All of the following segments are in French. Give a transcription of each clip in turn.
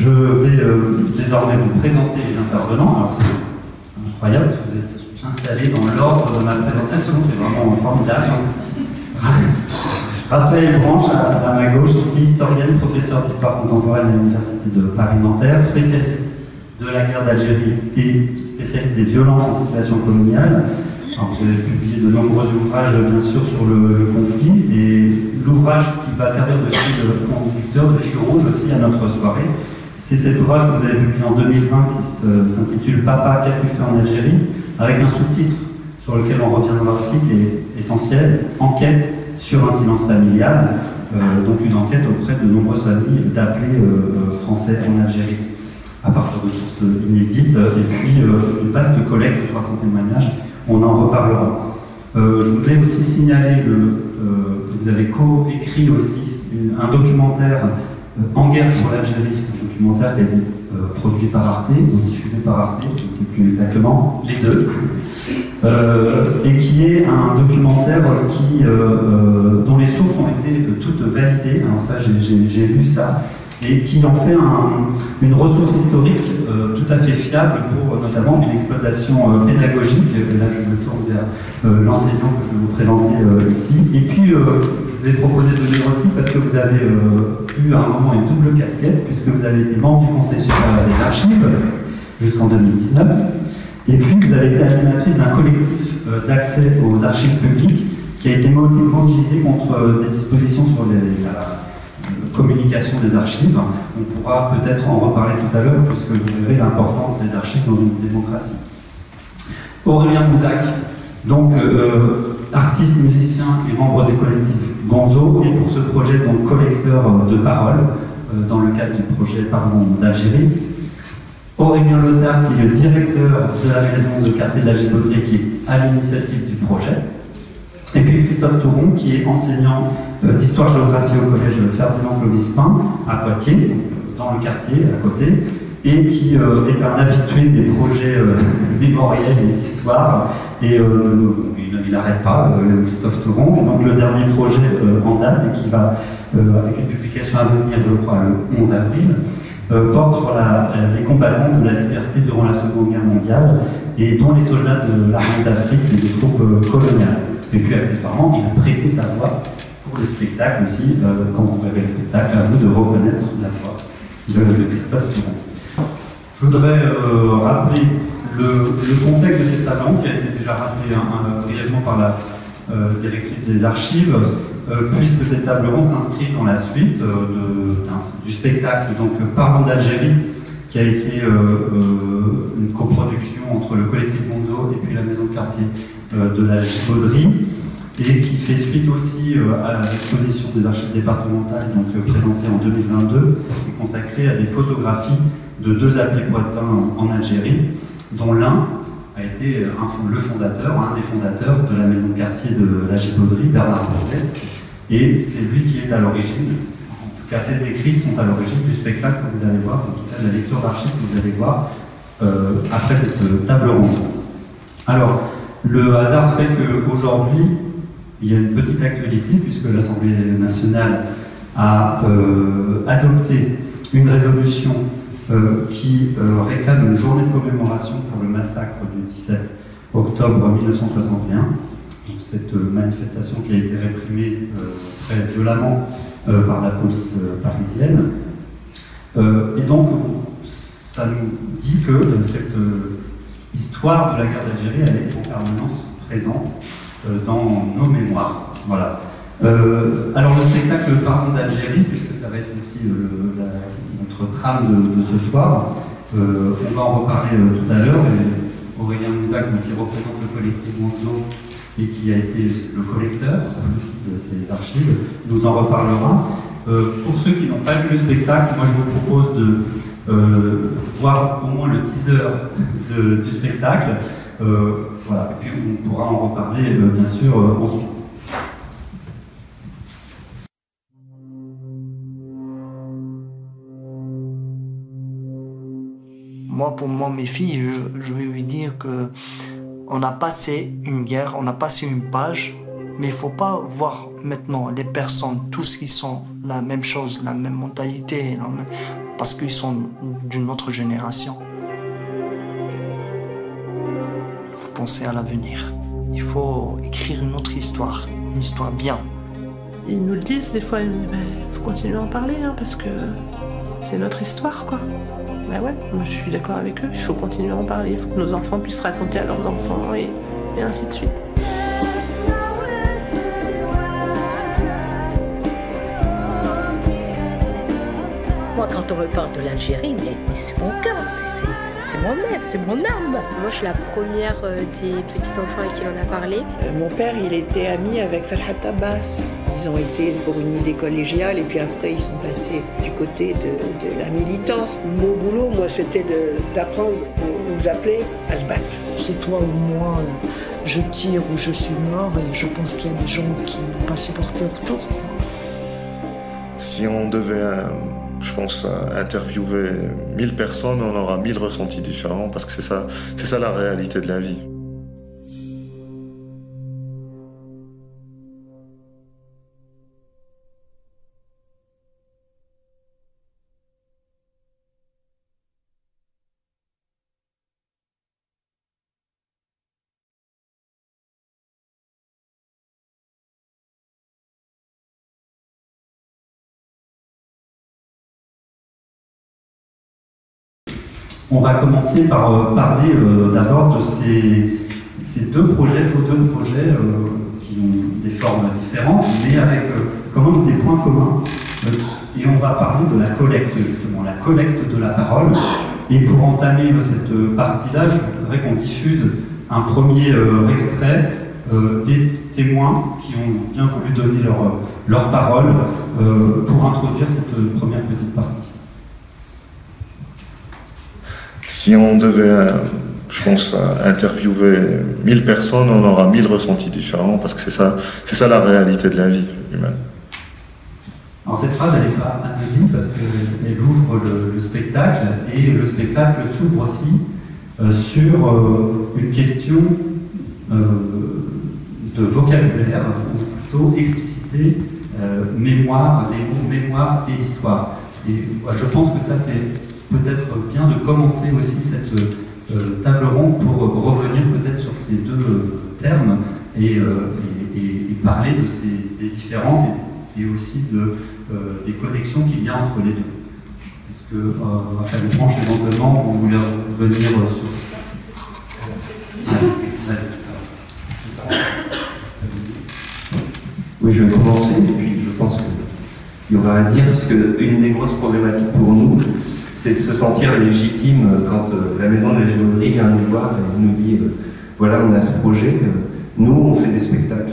Je vais désormais vous présenter les intervenants. Alors c'est incroyable parce que vous êtes installés dans l'ordre de ma présentation, c'est vraiment formidable. Raphaël Branche, à ma gauche, ici, historienne, professeur d'histoire contemporaine à l'Université de Paris-Nanterre, spécialiste de la guerre d'Algérie et spécialiste des violences en situation coloniale. Alors, vous avez publié de nombreux ouvrages, bien sûr, sur le conflit, et l'ouvrage qui va servir de fil conducteur, de fil rouge aussi à notre soirée, c'est cet ouvrage que vous avez publié en 2020 qui s'intitule « Papa, qu'as-tu fait en Algérie ?» avec un sous-titre sur lequel on reviendra aussi, qui est essentiel, « Enquête sur un silence familial », donc une enquête auprès de nombreuses familles d'appelés français en Algérie, à partir de sources inédites, et puis une vaste collecte de 300 témoignages, on en reparlera. Je voulais aussi signaler que vous avez co-écrit aussi un documentaire En guerre pour l'Algérie, un documentaire qui a été produit par Arte, ou diffusé par Arte, je ne sais plus exactement, les deux, et qui est un documentaire dont les sources ont été toutes validées, alors ça j'ai lu ça, et qui en fait une ressource historique tout à fait fiable pour notamment une exploitation pédagogique. Et là, je me tourne vers l'enseignant que je vais vous présenter ici. Et puis, je vous ai proposé de venir aussi parce que vous avez eu à un moment une double casquette, puisque vous avez été membre du Conseil supérieur des archives jusqu'en 2019. Et puis, vous avez été animatrice d'un collectif d'accès aux archives publiques qui a été mobilisé contre des dispositions sur la communication des archives. On pourra peut-être en reparler tout à l'heure, puisque vous verrez l'importance des archives dans une démocratie. Aurélien Mouzac, donc artiste, musicien et membre du collectif Gonzo, et pour ce projet, donc collecteur de paroles, dans le cadre du projet Parlons d'Algérie. Aurélien Lotard, qui est le directeur de la maison de quartier de la Gibaudrie, qui est à l'initiative du projet. Et puis Christophe Touron, qui est enseignant d'histoire-géographie au collège Ferdinand Clovis Pain, à Poitiers, dans le quartier à côté, et qui est un habitué des projets mémoriels et d'histoire. Et il n'arrête pas, Christophe Touron. Et donc le dernier projet en date, et qui va, avec une publication à venir, je crois, le 11 avril, porte sur les combattants de la liberté durant la Seconde Guerre mondiale, et dont les soldats de l'armée d'Afrique et des troupes coloniales. Et puis accessoirement, il a prêté sa voix pour le spectacle aussi. Quand vous verrez le spectacle, à vous de reconnaître la voix de Christophe Touron. Je voudrais rappeler le contexte de cette table ronde, qui a été déjà rappelé brièvement par la directrice des archives, puisque cette table ronde s'inscrit dans la suite du spectacle donc Parlons d'Algérie, qui a été une coproduction entre le collectif Gonzo et puis la maison de quartier de la Gibaudrie, et qui fait suite aussi à l'exposition des archives départementales, donc présentée en 2022, et consacrée à des photographies de deux appelés poitevins en Algérie, dont l'un a été le fondateur, un des fondateurs de la maison de quartier de la Gibaudrie, Bernard Bourdet, et c'est lui qui est à l'origine, en tout cas ses écrits sont à l'origine du spectacle que vous allez voir, en tout cas de la lecture d'archives que vous allez voir après cette table ronde. Alors, le hasard fait qu'aujourd'hui, il y a une petite actualité, puisque l'Assemblée nationale a adopté une résolution qui réclame une journée de commémoration pour le massacre du 17 octobre 1961. Donc, cette manifestation qui a été réprimée très violemment par la police parisienne. Et donc, ça nous dit que cette histoire de la guerre d'Algérie, elle est en permanence présente dans nos mémoires. Voilà. Alors le spectacle Parlons d'Algérie, puisque ça va être aussi notre trame de ce soir, on va en reparler tout à l'heure. Aurélien Mouzac, qui représente le collectif Gonzo et qui a été le collecteur aussi de ces archives, nous en reparlera. Pour ceux qui n'ont pas vu le spectacle, moi je vous propose de voir au moins le teaser du spectacle. Voilà. Et puis on pourra en reparler bien sûr ensuite. Moi, pour moi, mes filles, je vais lui dire que on a passé une guerre, on a passé une page, mais il ne faut pas voir maintenant les personnes, tous qui sont la même chose, la même mentalité, parce qu'ils sont d'une autre génération. Il faut penser à l'avenir. Il faut écrire une autre histoire, une histoire bien. Ils nous le disent des fois, ils nous disent faut continuer à en parler hein, parce que c'est notre histoire quoi. Ben ouais, moi je suis d'accord avec eux, il faut continuer à en parler, il faut que nos enfants puissent raconter à leurs enfants et ainsi de suite. Moi, quand on me parle de l'Algérie, mais c'est mon cœur, c'est mon être, c'est mon âme. Moi, je suis la première des petits-enfants à qui on a parlé. Mon père, il était ami avec Ferhat Abbas. Ils ont été pour une idée collégiale et puis après, ils sont passés du côté de la militance. Mon boulot, moi, c'était d'apprendre, vous appelez, à se battre. C'est toi ou moi, je tire ou je suis mort et je pense qu'il y a des gens qui n'ont pas supporté autour. Si on devait... je pense, interviewer 1000 personnes, on aura 1000 ressentis différents parce que c'est ça la réalité de la vie. On va commencer par parler d'abord de ces deux projets, vos deux projets qui ont des formes différentes, mais avec quand même des points communs. Et on va parler de la collecte, justement, la collecte de la parole. Et pour entamer cette partie-là, je voudrais qu'on diffuse un premier extrait des témoins qui ont bien voulu donner leur parole pour introduire cette première petite partie. Si on devait, je pense, interviewer 1000 personnes, on aura 1000 ressentis différents parce que c'est ça la réalité de la vie humaine. Alors cette phrase, elle n'est pas anodine parce qu'elle ouvre le spectacle et le spectacle s'ouvre aussi sur une question de vocabulaire, ou plutôt expliciter mémoire, les mots mémoire et histoire. Et je pense que ça c'est peut-être bien de commencer aussi cette table ronde pour revenir peut-être sur ces deux termes et parler des différences et aussi des connexions qu'il y a entre les deux. Est-ce que Raphaël Branche, éventuellement, vous voulez revenir sur... Vas-y. Oui, je vais commencer, et puis je pense qu'il y aura à dire, puisque une des grosses problématiques pour nous, c'est de se sentir légitime quand la maison de la Gévauderie vient nous voir et nous dit voilà, on a ce projet, nous on fait des spectacles.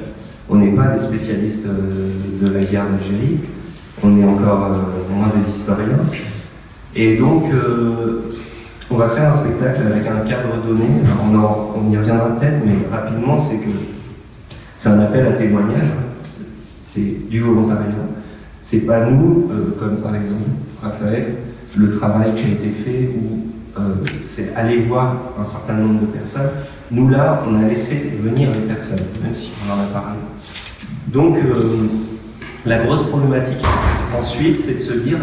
On n'est pas des spécialistes de la guerre d'Algérie, on est encore moins des historiens. Et donc, on va faire un spectacle avec un cadre donné. Alors, on y reviendra peut-être, mais rapidement, c'est un appel à témoignage. C'est du volontariat. C'est pas nous, comme par exemple Raphaël, le travail qui a été fait où c'est aller voir un certain nombre de personnes. Nous là, on a laissé venir les personnes, même si on en a parlé. Donc, la grosse problématique ensuite, c'est de se dire,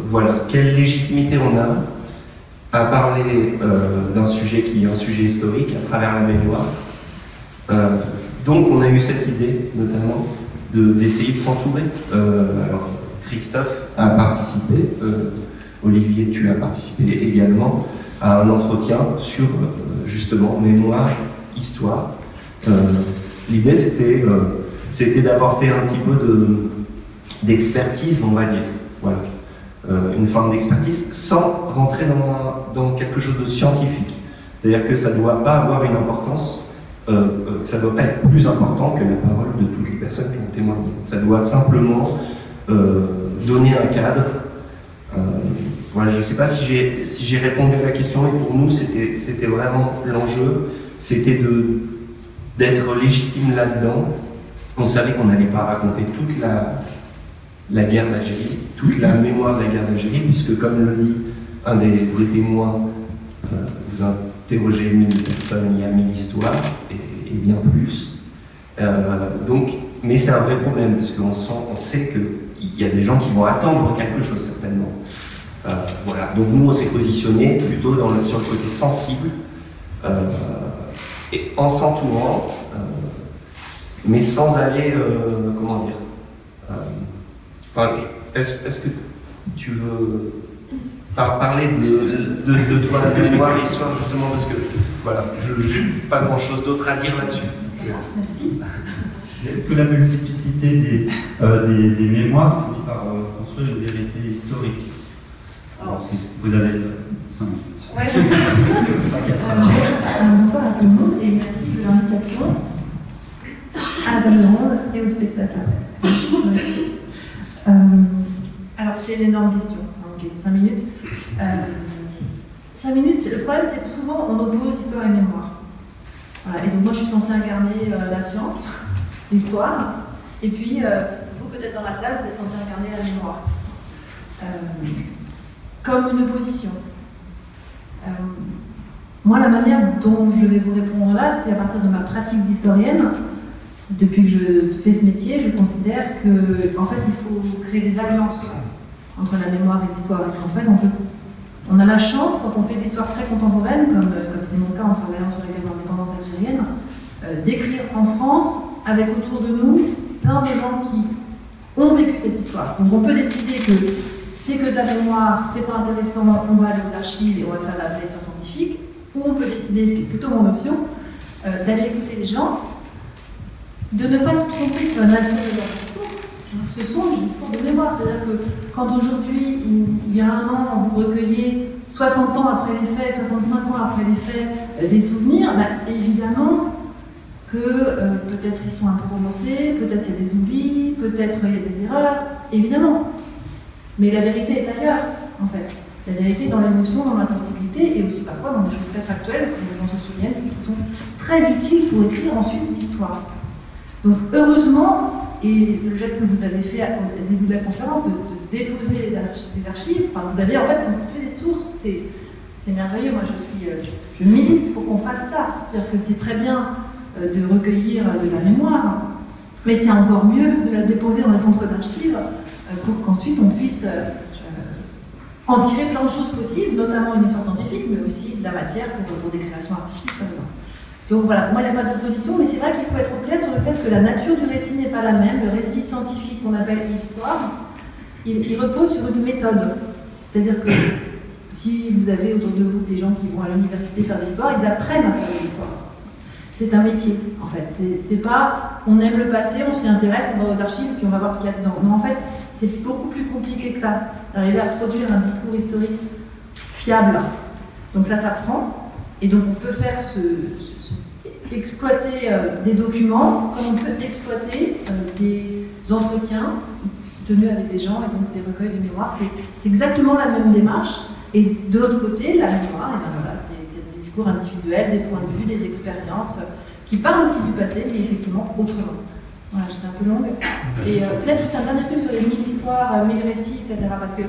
voilà, quelle légitimité on a à parler d'un sujet qui est un sujet historique à travers la mémoire. Donc, on a eu cette idée, notamment, d'essayer de s'entourer. Alors, Christophe a participé, Olivier, tu as participé également à un entretien sur justement mémoire, histoire. L'idée c'était d'apporter un petit peu d'expertise, on va dire, voilà, une forme d'expertise sans rentrer dans quelque chose de scientifique. C'est-à-dire que ça ne doit pas avoir une importance, ça ne doit pas être plus important que la parole de toutes les personnes qui ont témoigné. Ça doit simplement donner un cadre. Voilà, je ne sais pas si j'ai répondu à la question, mais pour nous, c'était vraiment l'enjeu, c'était d'être légitime là-dedans. On savait qu'on n'allait pas raconter toute la guerre d'Algérie, toute la mémoire de la guerre d'Algérie, puisque comme le dit un des témoins, vous interrogez 1000 personnes, il y a 1000 histoires, et bien plus. Donc, mais c'est un vrai problème, parce qu'on sait qu'il y a des gens qui vont attendre quelque chose, certainement. Voilà, donc nous on s'est positionné plutôt sur le côté sensible, et en s'entourant, mais sans aller, comment dire, est-ce que tu veux parler de toi, de mémoire et histoire, justement, parce que voilà, je n'ai pas grand-chose d'autre à dire là-dessus. Merci. Est-ce que la multiplicité des mémoires finit par construire une vérité historique? Alors, si vous avez 5 minutes. Ouais, bonsoir à tout le monde et merci de l'invitation à la table ronde et aux spectateurs. Alors, c'est une énorme question. Ok, 5 minutes. 5 minutes, le problème, c'est que souvent, on oppose histoire et mémoire. Voilà, et donc, moi, je suis censée incarner la science, l'histoire, et puis, vous, peut-être dans la salle, vous êtes censé incarner la mémoire. Comme une opposition. Moi, la manière dont je vais vous répondre là, c'est à partir de ma pratique d'historienne. Depuis que je fais ce métier, je considère qu'en fait, il faut créer des alliances entre la mémoire et l'histoire. Et qu'en fait, on a la chance, quand on fait de l'histoire très contemporaine, comme c'est mon cas en travaillant sur les guerres d'indépendance algérienne, d'écrire en France, avec autour de nous, plein de gens qui ont vécu cette histoire. Donc on peut décider que c'est que de la mémoire, c'est pas intéressant, on va aller aux archives et on va faire de la vraie histoire scientifique, ou on peut décider, ce qui est plutôt mon option, d'aller écouter les gens, de ne pas se tromper sur la nature de leur discours. Ce sont des discours de mémoire, c'est-à-dire que quand aujourd'hui, il y a un an, vous recueillez 60 ans après les faits, 65 ans après les faits, des souvenirs, évidemment que peut-être ils sont un peu romancés, peut-être il y a des oublis, peut-être il y a des erreurs, évidemment. Mais la vérité est ailleurs, en fait. La vérité est dans l'émotion, dans la sensibilité, et aussi parfois dans des choses très factuelles, comme les gens se souviennent, qui sont très utiles pour écrire ensuite l'histoire. Donc heureusement, et le geste que vous avez fait au début de la conférence, de déposer les archives, enfin, vous avez en fait constitué des sources, c'est merveilleux. Moi je milite pour qu'on fasse ça. C'est-à-dire que c'est très bien de recueillir de la mémoire, mais c'est encore mieux de la déposer dans les centres d'archives pour qu'ensuite on puisse en tirer plein de choses possibles, notamment une histoire scientifique, mais aussi de la matière pour des créations artistiques, par exemple. Donc voilà, moi il n'y a pas d'opposition, mais c'est vrai qu'il faut être au clair sur le fait que la nature du récit n'est pas la même. Le récit scientifique qu'on appelle histoire, il repose sur une méthode. C'est-à-dire que si vous avez autour de vous des gens qui vont à l'université faire de l'histoire, ils apprennent à faire de l'histoire. C'est un métier, en fait. C'est pas on aime le passé, on s'y intéresse, on va aux archives, puis on va voir ce qu'il y a dedans. Non, en fait, c'est beaucoup plus compliqué que ça, d'arriver à produire un discours historique fiable. Donc ça s'apprend, et donc on peut faire exploiter des documents, comme on peut exploiter des entretiens tenus avec des gens, et donc des recueils de mémoire. C'est exactement la même démarche. Et de l'autre côté, la mémoire, et ben voilà, c'est des discours individuels, des points de vue, des expériences qui parlent aussi du passé, mais effectivement autrement. Voilà, j'étais un peu longue. Et peut-être juste un dernier truc sur les 1000 histoires, 1000 récits, etc. Parce que,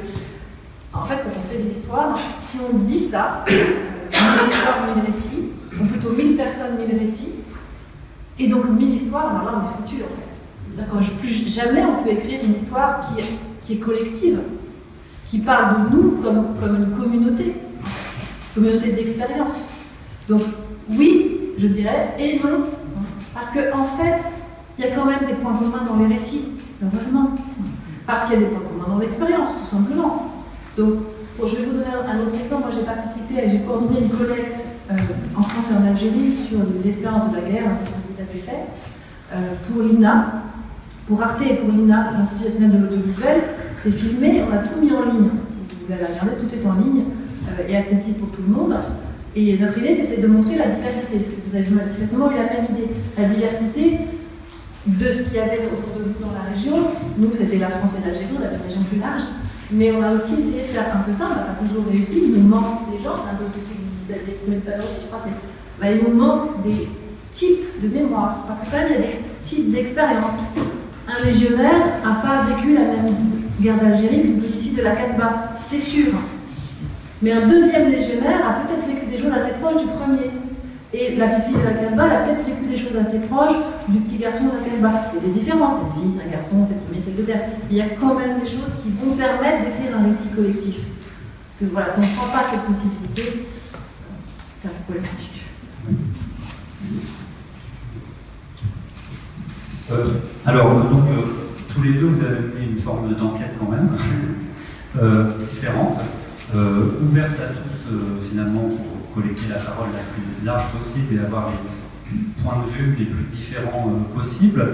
en fait, quand on fait de l'histoire, si on dit ça, 1000 histoires, 1000 récits, ou plutôt 1000 personnes, 1000 récits, et donc 1000 histoires, alors là on est foutu en fait. D'accord, plus jamais on peut écrire une histoire qui est collective, qui parle de nous comme une communauté d'expérience. Donc oui, je dirais, et non, parce qu'en fait, il y a quand même des points communs dans les récits, heureusement, parce qu'il y a des points communs dans l'expérience, tout simplement. Donc, je vais vous donner un autre exemple. Moi, j'ai participé et j'ai coordonné une collecte en France et en Algérie sur les expériences de la guerre, ce que vous avez fait, pour l'INA, pour Arte et pour l'INA, l'Institut national de l'audiovisuel. C'est filmé, on a tout mis en ligne. Si vous voulez aller regarder, tout est en ligne et accessible pour tout le monde. Et notre idée, c'était de montrer la diversité. Vous avez manifestement eu la même idée. La diversité de ce qu'il y avait autour de vous dans la région. Nous, c'était la France et l'Algérie, on avait une région plus large. Mais on a aussi essayé de faire un peu ça, on n'a pas toujours réussi. Il nous manque des gens, c'est un peu ce que vous avez exprimé tout à l'heure aussi, je crois. Il nous manque des types de mémoire. Parce que quand même, il y a des types d'expériences. Un légionnaire n'a pas vécu la même guerre d'Algérie qu'une petite fille de la Casbah, c'est sûr. Mais un deuxième légionnaire a peut-être vécu des choses assez proches du premier. Et la petite fille de la Casbah, elle a peut-être vécu des choses assez proches du petit garçon de la Casbah. Il y a des différences, c'est une fille, c'est un garçon, c'est le premier, c'est le deuxième. Il y a quand même des choses qui vont permettre d'écrire un récit collectif. que voilà, si on ne prend pas cette possibilité, c'est un peu problématique. Alors, donc, tous les deux, vous avez mené une forme d'enquête quand même, différente, ouverte à tous, finalement, pour collecter la parole la plus large possible et avoir les points de vue les plus différents possibles.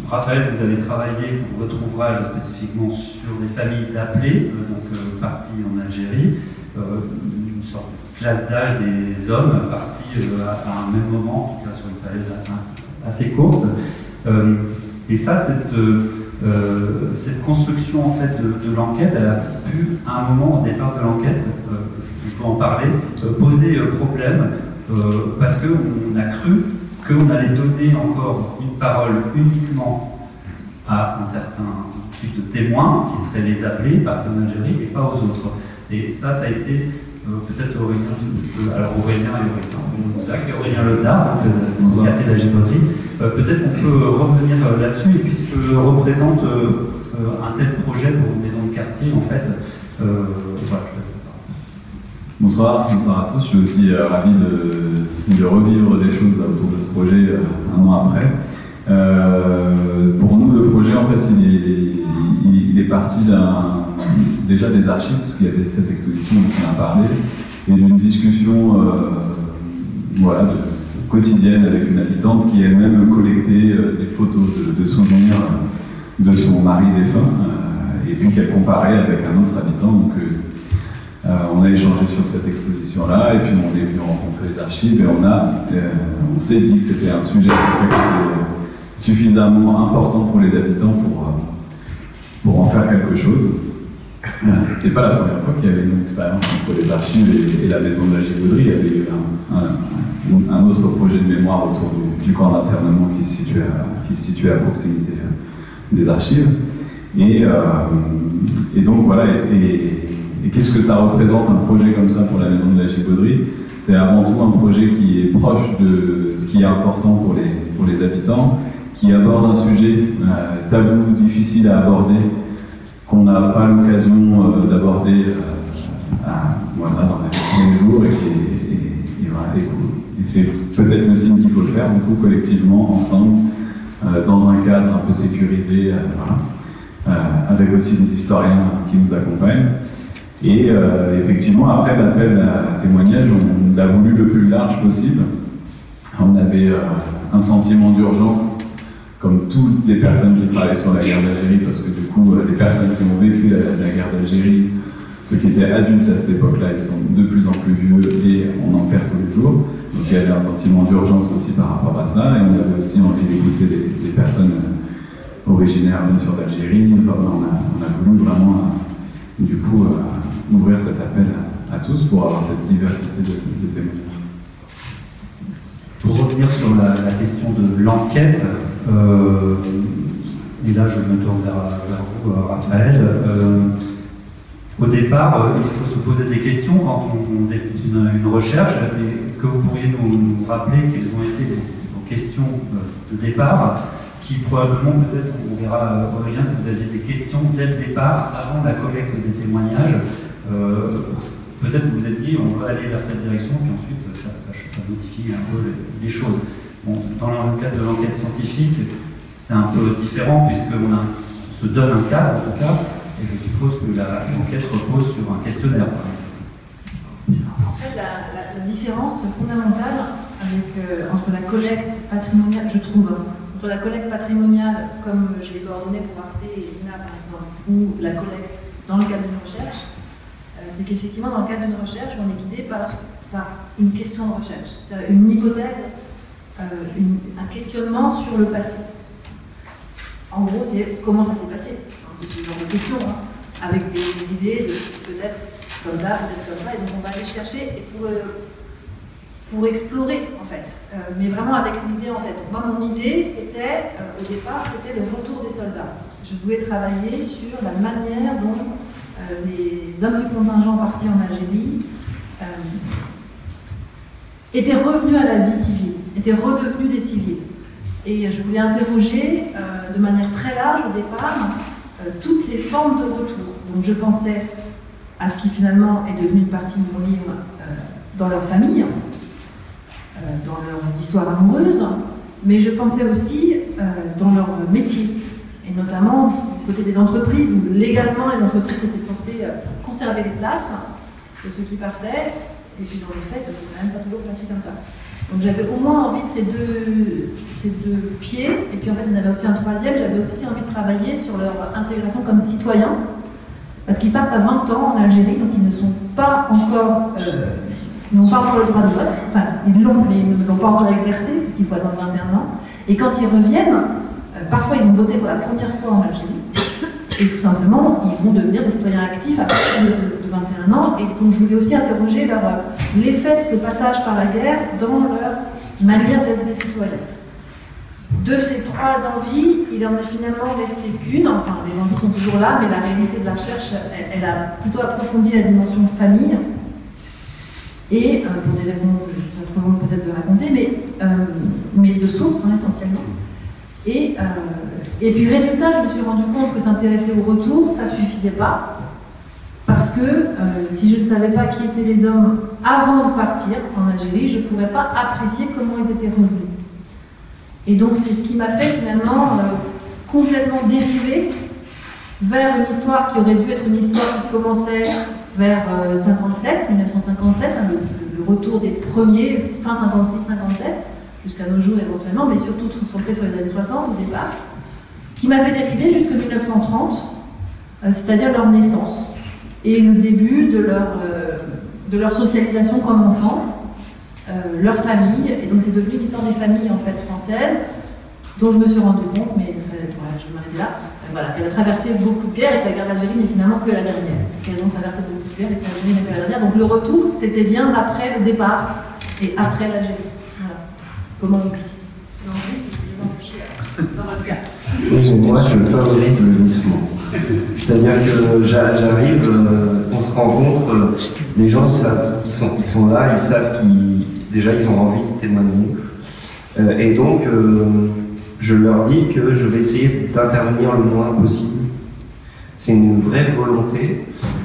Raphaël, vous avez travaillé pour votre ouvrage spécifiquement sur les familles d'appelés, donc partis en Algérie, une sorte de classe d'âge des hommes partis à un même moment, en tout cas sur une période assez courte. Et ça, cette construction en fait de l'enquête, elle a pu, à un moment au départ de l'enquête, je peux en parler, poser problème parce qu'on a cru qu'on allait donner encore une parole uniquement à un certain type de témoins qui seraient les appelés, partis en Algérie, et pas aux autres. Et ça a été peut-être Aurélien, alors Aurélien et Aurélien Letard, psychiatre de la Gévauderie. Peut-être qu'on peut revenir là-dessus, et puisque représente un tel projet pour une maison de quartier, en fait, voilà, je laisse ça. Bonsoir à tous. Je suis aussi ravi de revivre des choses autour de ce projet un an après. Pour nous, le projet, en fait, il est parti déjà des archives, puisqu'il y avait cette exposition dont on a parlé, et d'une discussion voilà, quotidienne avec une habitante qui elle-même collectait des photos de souvenirs de son mari défunt, et puis qu'elle comparait avec un autre habitant. Donc, on a échangé sur cette exposition-là, et puis on est venu rencontrer les archives, et on s'est dit que c'était un sujet qui était suffisamment important pour les habitants pour en faire quelque chose. C'était pas la première fois qu'il y avait une expérience entre les archives et la maison de la Gévauderie. Il y avait eu un autre projet de mémoire autour du camp d'internement qui se situait à proximité des archives. Et donc voilà, et qu'est-ce que ça représente un projet comme ça pour la maison de la Gévauderie? C'est avant tout un projet qui est proche de ce qui est important pour les habitants, qui aborde un sujet tabou, difficile à aborder, qu'on n'a pas l'occasion d'aborder voilà, dans les premiers jours, et c'est peut-être le signe qu'il faut le faire, du coup, collectivement, ensemble, dans un cadre un peu sécurisé, voilà, avec aussi des historiens qui nous accompagnent. Et effectivement, après l'appel à témoignage, on l'a voulu le plus large possible. On avait un sentiment d'urgence, comme toutes les personnes qui travaillent sur la guerre d'Algérie, parce que du coup, les personnes qui ont vécu la guerre d'Algérie, ceux qui étaient adultes à cette époque-là, ils sont de plus en plus vieux et on en perd tous les jours. Donc il y avait un sentiment d'urgence aussi par rapport à ça, et on avait aussi envie d'écouter des personnes originaires bien sûr d'Algérie. Enfin, on a voulu vraiment, du coup, ouvrir cet appel à tous pour avoir cette diversité de témoignages. Pour revenir sur la question de l'enquête, et là je me tourne vers vous, Raphaël, au départ, il faut se poser des questions quand on débute une recherche. Est-ce que vous pourriez nous rappeler quelles ont été vos questions de départ, qui probablement, peut-être, on verra, Aurélien, si vous aviez des questions dès le départ, avant la collecte des témoignages, peut-être que vous vous êtes dit, on veut aller vers telle direction, puis ensuite, ça modifie un peu les choses. Bon, dans le cadre de l'enquête scientifique, c'est un peu différent, puisqu'on se donne un cadre, en tout cas, et je suppose que l'enquête repose sur un questionnaire, par exemple. En fait, la différence fondamentale entre la collecte patrimoniale, je trouve, entre la collecte patrimoniale, comme je l'ai coordonnée pour Arte et l'INA, par exemple, ou la collecte dans le cadre d'une recherche, c'est qu'effectivement, dans le cadre d'une recherche, on est guidé par une question de recherche, c'est-à-dire une hypothèse, un questionnement sur le passé. En gros, c'est comment ça s'est passé. C'est ce genre de question, avec des idées de peut-être comme ça, et donc on va aller chercher et pour explorer, en fait, mais vraiment avec une idée en tête. Donc, moi, mon idée, c'était, au départ, c'était le retour des soldats. Je voulais travailler sur la manière dont les hommes du contingent partis en Algérie étaient revenus à la vie civile, étaient redevenus des civils. Et je voulais interroger de manière très large, au départ, toutes les formes de retour. Donc je pensais à ce qui finalement est devenu une partie de mon livre dans leur famille, dans leurs histoires amoureuses, mais je pensais aussi dans leur métier, et notamment du côté des entreprises, où légalement les entreprises étaient censées conserver les places de ceux qui partaient, et puis dans les faits, ça s'est quand même pas toujours passé comme ça. Donc j'avais au moins envie de ces deux pieds, et puis en fait il y en avait aussi un troisième, j'avais aussi envie de travailler sur leur intégration comme citoyens, parce qu'ils partent à 20 ans en Algérie, donc ils ne sont pas encore, n'ont pas encore le droit de vote, enfin ils l'ont, mais ils ne l'ont pas encore exercé, puisqu'il faut attendre 21 ans, et quand ils reviennent, parfois ils ont voté pour la première fois en Algérie, et tout simplement ils vont devenir des citoyens actifs à partir de 21 ans, et donc je voulais aussi interroger l'effet de ces passages par la guerre dans leur manière d'être des citoyens. De ces trois envies, il en est finalement resté qu'une, enfin les envies sont toujours là, mais la réalité de la recherche, elle a plutôt approfondi la dimension famille, et pour des raisons que c'est trop long peut-être de raconter, mais de sources essentiellement. Et puis résultat, je me suis rendu compte que s'intéresser au retour, ça ne suffisait pas, parce que si je ne savais pas qui étaient les hommes avant de partir en Algérie, je ne pourrais pas apprécier comment ils étaient revenus. Et donc c'est ce qui m'a fait finalement complètement dériver vers une histoire qui aurait dû être une histoire qui commençait vers 1957, le retour des premiers, fin 56-57, jusqu'à nos jours éventuellement, mais surtout concentré sur les années 60 au départ, qui m'a fait dériver jusqu'en 1930, c'est-à-dire leur naissance, et le début de leur socialisation comme enfants, leur famille, et donc c'est devenu l'histoire des familles en fait françaises, dont je me suis rendu compte, mais ça serait, voilà, je vais m'arrêter là, voilà, qu'elle a traversé beaucoup de guerres et que la guerre d'Algérie n'est finalement que la dernière, qu'elles ont traversé beaucoup de guerres et que l'Algérie n'est que la dernière, donc le retour c'était bien après le départ et après l'Algérie. Voilà. Comment on glisse. Et on glisse, c'est évidemment aussi dans votre cas. Moi je favorise le glissement. C'est-à-dire que j'arrive, on se rencontre, les gens savent, ils sont là, ils savent déjà ils ont envie de témoigner. Et donc, je leur dis que je vais essayer d'intervenir le moins possible. C'est une vraie volonté.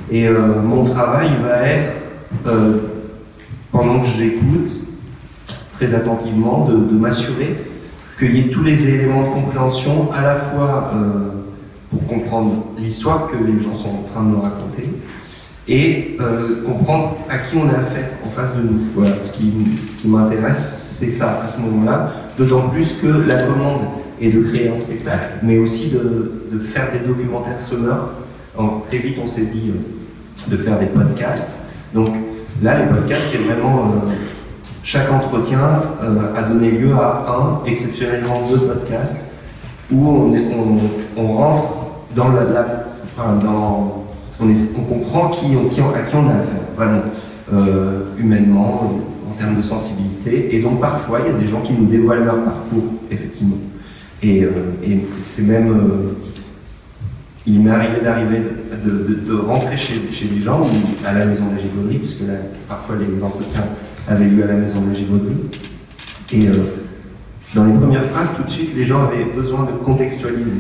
Et mon travail va être, pendant que j'écoute, très attentivement, de m'assurer qu'il y ait tous les éléments de compréhension, à la fois pour comprendre l'histoire que les gens sont en train de me raconter, et comprendre à qui on a affaire en face de nous. Voilà, ce qui m'intéresse, c'est ça à ce moment-là, d'autant plus que la commande est de créer un spectacle, mais aussi de faire des documentaires sonores. Alors, très vite, on s'est dit de faire des podcasts. Donc là, les podcasts, c'est vraiment... chaque entretien a donné lieu à exceptionnellement 2 podcasts, où on rentre dans on comprend à qui on a affaire, vraiment, humainement, en termes de sensibilité. Et donc parfois, il y a des gens qui nous dévoilent leur parcours, effectivement. Et c'est même... il m'est arrivé de rentrer chez les gens, ou à la maison de la Gibauderie, puisque là, parfois les entretiens avaient lieu à la maison de la Gibauderie. Et dans les premières phrases, tout de suite, les gens avaient besoin de contextualiser,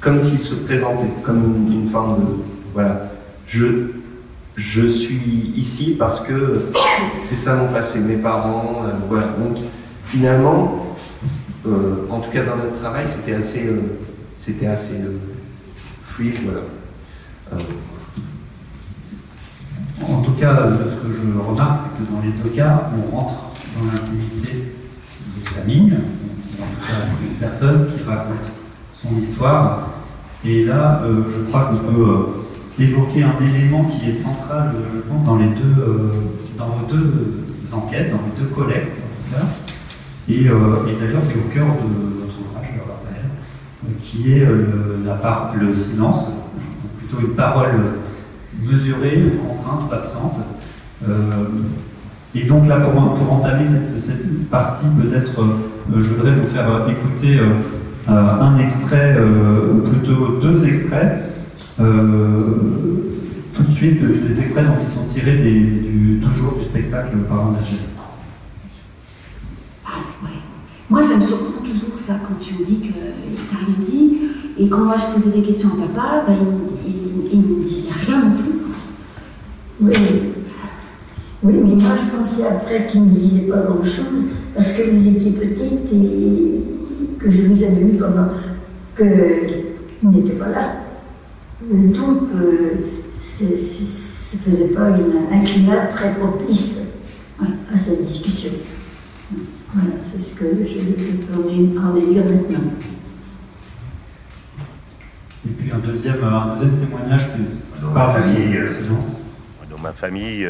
comme s'ils se présentaient, comme une forme de... Voilà, je suis ici parce que c'est ça mon passé, mes parents, voilà. Donc finalement, en tout cas dans notre travail, c'était assez fluide, voilà. En tout cas, ce que je remarque, c'est que dans les 2 cas, on rentre dans l'intimité des familles, ou en tout cas d'une personne qui raconte son histoire. Et là, je crois qu'on peut évoquer un élément qui est central, je pense, dans vos 2 enquêtes, dans vos 2 collectes, en tout cas, et d'ailleurs qui est au cœur de votre ouvrage, Raphaël, qui est le silence, plutôt une parole mesurée, contrainte ou absente. Et donc là, pour entamer cette partie, peut-être, je voudrais vous faire écouter un extrait, ou plutôt 2 extraits, tout de suite, des extraits donc, qui sont tirés toujours du spectacle Parents d'Algérie. Ah, ouais. Moi, ça me surprend toujours ça, quand tu me dis que t'as rien dit, et quand moi je posais des questions à papa, il me disait rien non plus. moi, je pensais après qu'il ne me disait pas grand-chose, parce que vous étiez petite et que je vous avais vu pendant qu'il n'était pas là. Donc, ça ne faisait pas un climat très propice à cette discussion. Voilà, c'est ce que je peux en déduire maintenant. Et puis un deuxième témoignage que par famille, silence. Dans ma famille,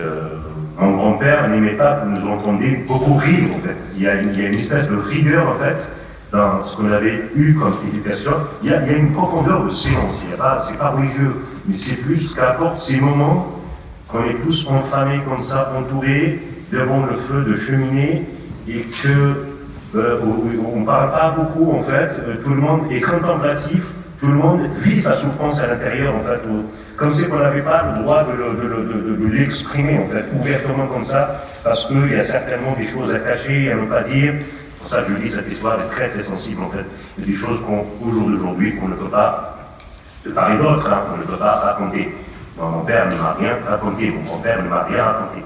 mon grand-père n'aimait pas que nous entendions beaucoup rire, en fait. Il y a une espèce de rigueur, en fait, dans ce qu'on avait eu comme éducation. Il y a une profondeur de silence. C'est pas religieux, mais c'est plus qu'apporte ces moments qu'on est tous enflammés comme ça, entourés devant le feu de cheminée, et que on parle pas beaucoup, en fait. Tout le monde est contemplatif. Tout le monde vit sa souffrance à l'intérieur, en fait, comme si on n'avait pas le droit de l'exprimer, en fait, ouvertement comme ça, parce qu'il y a certainement des choses à cacher, à ne pas dire. Pour ça, je dis, cette histoire est très très sensible, en fait. Il y a des choses qu'au jour d'aujourd'hui, qu'on ne peut pas, de part et d'autre, hein, on ne peut pas raconter. Mon père ne m'a rien raconté, mon grand-père ne m'a rien raconté.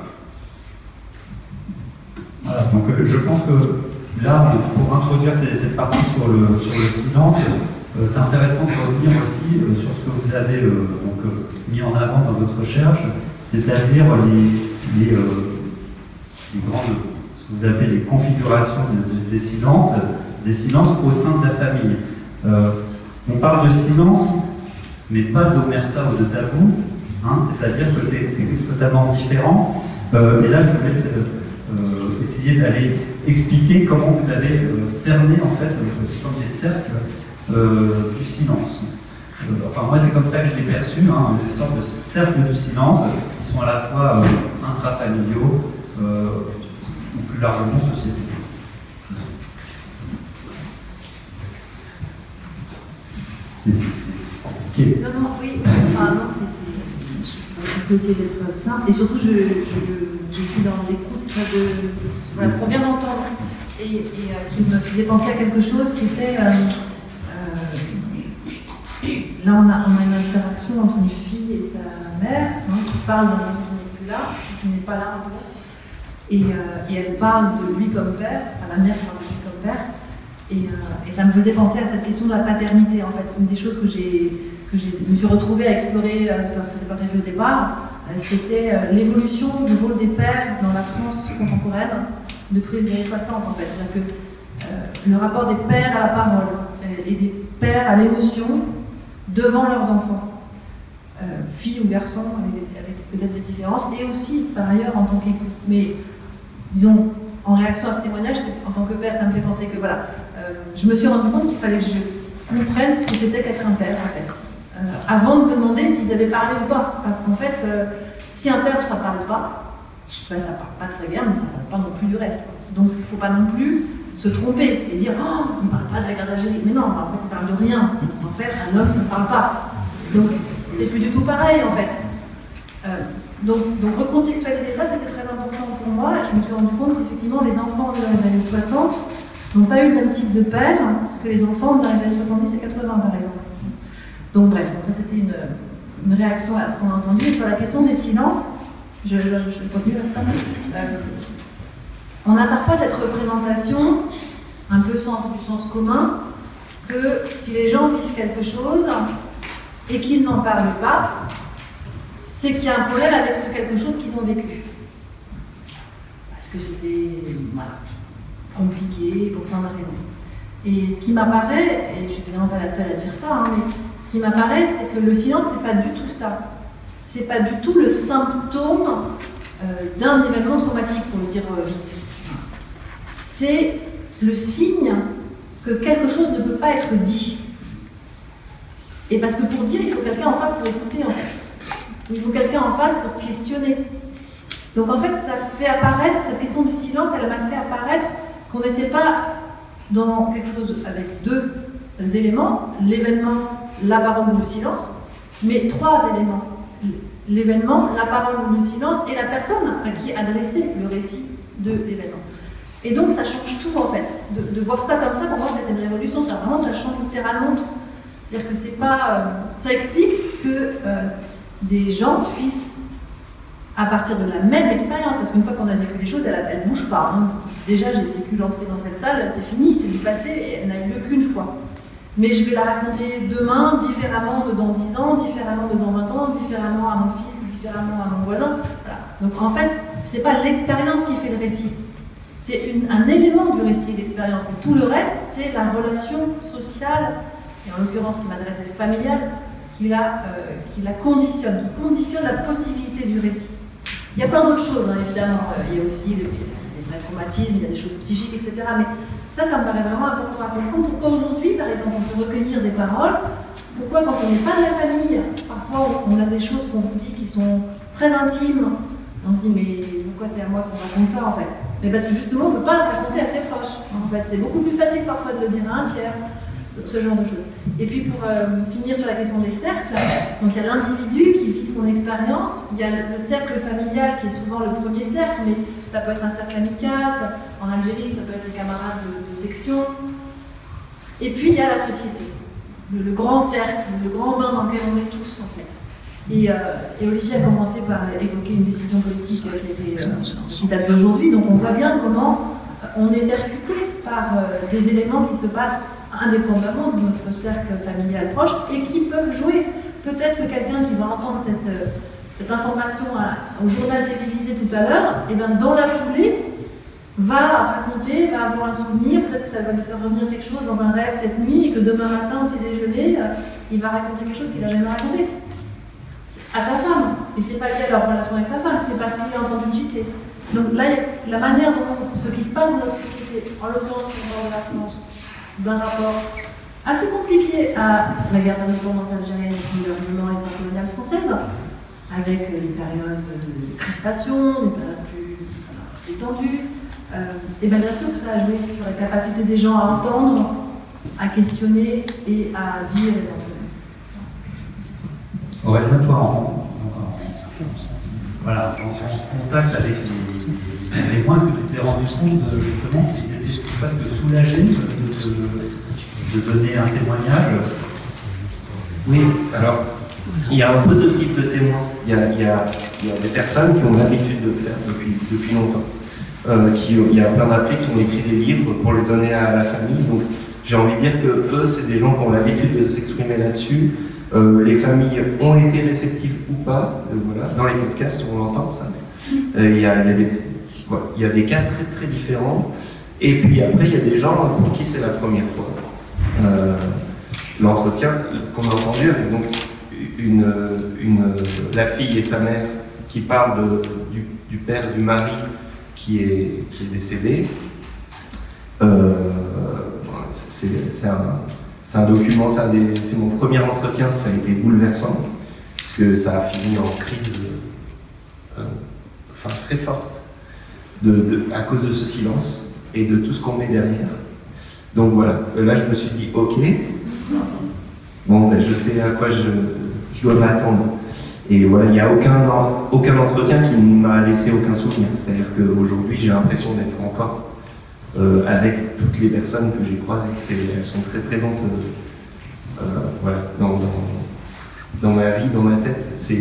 Voilà, donc je pense que là, pour introduire cette partie sur le silence, c'est intéressant de revenir aussi sur ce que vous avez mis en avant dans votre recherche, c'est-à-dire les grandes, ce que vous appelez les configurations des silences au sein de la famille. On parle de silence, mais pas d'omerta ou de tabou, hein, c'est-à-dire que c'est totalement différent. Et là, je vous laisse essayer d'aller expliquer comment vous avez cerné, en fait, c'est comme des cercles du silence. Enfin, moi, c'est comme ça que je l'ai perçu, hein, des sortes de cercles du silence qui sont à la fois intrafamiliaux ou plus largement sociétaux. C'est compliqué. Non, oui, enfin, non, je peux essayer d'être simple, et surtout, je suis dans l'écoute de ce qu'on vient d'entendre, et qui me faisait penser à quelque chose qui était. Là, on a une interaction entre une fille et sa mère, hein, qui parle d'un homme qui n'est plus là, qui n'est pas là en fait. Et elle parle de lui comme père, enfin la mère parle de lui comme père. Et ça me faisait penser à cette question de la paternité en fait. Une des choses que je me suis retrouvée à explorer, ça n'était pas prévu au départ, c'était l'évolution du rôle des pères dans la France contemporaine depuis les années 60 en fait. C'est-à-dire que le rapport des pères à la parole et des pères à l'émotion devant leurs enfants, filles ou garçons, avec peut-être des différences, et aussi par ailleurs en tant qu'époux. Mais disons, en réaction à ce témoignage, en tant que père, ça me fait penser que voilà, je me suis rendu compte qu'il fallait que je comprenne ce que c'était qu'être un père en fait, avant de me demander s'ils avaient parlé ou pas. Parce qu'en fait, si un père ça parle pas, ben, ça parle pas de sa guerre, mais ça parle pas non plus du reste. Donc il ne faut pas non plus se tromper et dire « Oh, il ne parle pas de la guerre d'Algérie ». Mais non, en fait, il parle de rien. En fait, un homme, ça ne parle pas. Donc, c'est plus du tout pareil, en fait. Donc recontextualiser ça, c'était très important pour moi. Je me suis rendu compte qu'effectivement, les enfants dans les années 60 n'ont pas eu le même type de père que les enfants dans les années 70 et 80, par exemple. Donc, bref, ça, c'était une réaction à ce qu'on a entendu. Et sur la question des silences, je continue à ce on a parfois cette représentation, un peu du sens commun, que si les gens vivent quelque chose et qu'ils n'en parlent pas, c'est qu'il y a un problème avec ce quelque chose qu'ils ont vécu. Parce que c'était compliqué pour plein de raisons. Et ce qui m'apparaît, et je ne suis évidemment pas la seule à dire ça, hein, mais ce qui m'apparaît, c'est que le silence, c'est pas du tout ça. C'est pas du tout le symptôme d'un événement traumatique, pour le dire vite. C'est le signe que quelque chose ne peut pas être dit. Et parce que pour dire, il faut quelqu'un en face pour écouter, en fait. Il faut quelqu'un en face pour questionner. Donc en fait, ça fait apparaître, cette question du silence, elle m'a fait apparaître qu'on n'était pas dans quelque chose avec deux éléments, l'événement, la parole ou le silence, mais trois éléments. L'événement, la parole ou le silence, et la personne à qui adresser le récit de l'événement. Et donc ça change tout en fait. De voir ça comme ça, pour moi c'était une révolution, ça change littéralement tout. C'est-à-dire que c'est pas... ça explique que des gens puissent à partir de la même expérience, parce qu'une fois qu'on a vécu les choses, elle ne bouge pas. Hein. Déjà, j'ai vécu l'entrée dans cette salle, c'est fini, c'est du passé, et elle n'a eu lieu qu'une fois. Mais je vais la raconter demain, différemment de dans 10 ans, différemment de dans 20 ans, différemment à mon fils, différemment à mon voisin. Voilà. Donc en fait, c'est pas l'expérience qui fait le récit. C'est un élément du récit, l'expérience. Mais tout le reste, c'est la relation sociale, et en l'occurrence qui m'intéresse, est familiale, qui la conditionne, qui conditionne la possibilité du récit. Il y a plein d'autres choses, hein, évidemment. Il y a aussi les vrais traumatismes, il y a des choses psychiques, etc. Mais ça me paraît vraiment important à comprendre. Pourquoi aujourd'hui, par exemple, on peut recueillir des paroles? Pourquoi, quand on n'est pas de la famille, parfois on a des choses qu'on vous dit qui sont très intimes. On se dit, mais pourquoi c'est à moi qu'on raconte ça, en fait? Mais parce que justement, on ne peut pas le raconter à ses proches. En fait, c'est beaucoup plus facile parfois de le dire à un tiers, ce genre de choses. Et puis pour finir sur la question des cercles, donc il y a l'individu qui vit son expérience, il y a le cercle familial qui est souvent le premier cercle, mais ça peut être un cercle amical, en Algérie ça peut être les camarades de section. Et puis il y a la société, le grand cercle, le grand bain dans lequel on est tous en fait. Et Olivier a commencé par évoquer une décision politique qui date d'aujourd'hui, donc on voit bien comment on est percuté par des éléments qui se passent indépendamment de notre cercle familial proche et qui peuvent jouer. Peut-être que quelqu'un qui va entendre cette information au journal télévisé tout à l'heure, et bien dans la foulée, va raconter, va avoir un souvenir, peut-être que ça va lui faire revenir quelque chose dans un rêve cette nuit, et que demain matin au petit déjeuner, il va raconter quelque chose qu'il n'a jamais raconté. À sa femme. Et c'est pas lié à leur relation avec sa femme, c'est parce qu'il a entendu le JT. Donc là, la manière dont ce qui se passe dans notre société, en l'occurrence au nord de la France, d'un rapport assez compliqué à la guerre d'indépendance algérienne et puis largement l'histoire coloniale française, avec des périodes de crispation, des périodes plus détendues. Et bien sûr que ça a joué sur la capacité des gens à entendre, à questionner et à dire éventuellement. Aurélien, toi, en contact avec les témoins, est-ce que tu t'es rendu compte justement qu'ils étaient presque soulagés de donner un témoignage? Oui, alors, il y a un peu de type de témoins. Il y a des personnes qui ont l'habitude de le faire depuis longtemps. Il y a plein d'appelés qui ont écrit des livres pour les donner à la famille. Donc, j'ai envie de dire que eux, c'est des gens qui ont l'habitude de s'exprimer là-dessus. Les familles ont été réceptives ou pas, voilà. Dans les podcasts on entend ça. Il y a des cas très très différents. Et puis après il y a des gens pour qui c'est la première fois. L'entretien qu'on a entendu avec donc la fille et sa mère qui parlent du père du mari qui est décédé. C'est un document, c'est mon premier entretien, ça a été bouleversant, puisque ça a fini en crise très forte à cause de ce silence et de tout ce qu'on met derrière. Donc voilà, là je me suis dit ok, bon je sais à quoi je dois m'attendre. Et voilà, il n'y a aucun entretien qui ne m'a laissé aucun souvenir, c'est-à-dire qu'aujourd'hui j'ai l'impression d'être encore avec toutes les personnes que j'ai croisées. Elles sont très présentes voilà, dans ma vie, dans ma tête. Ça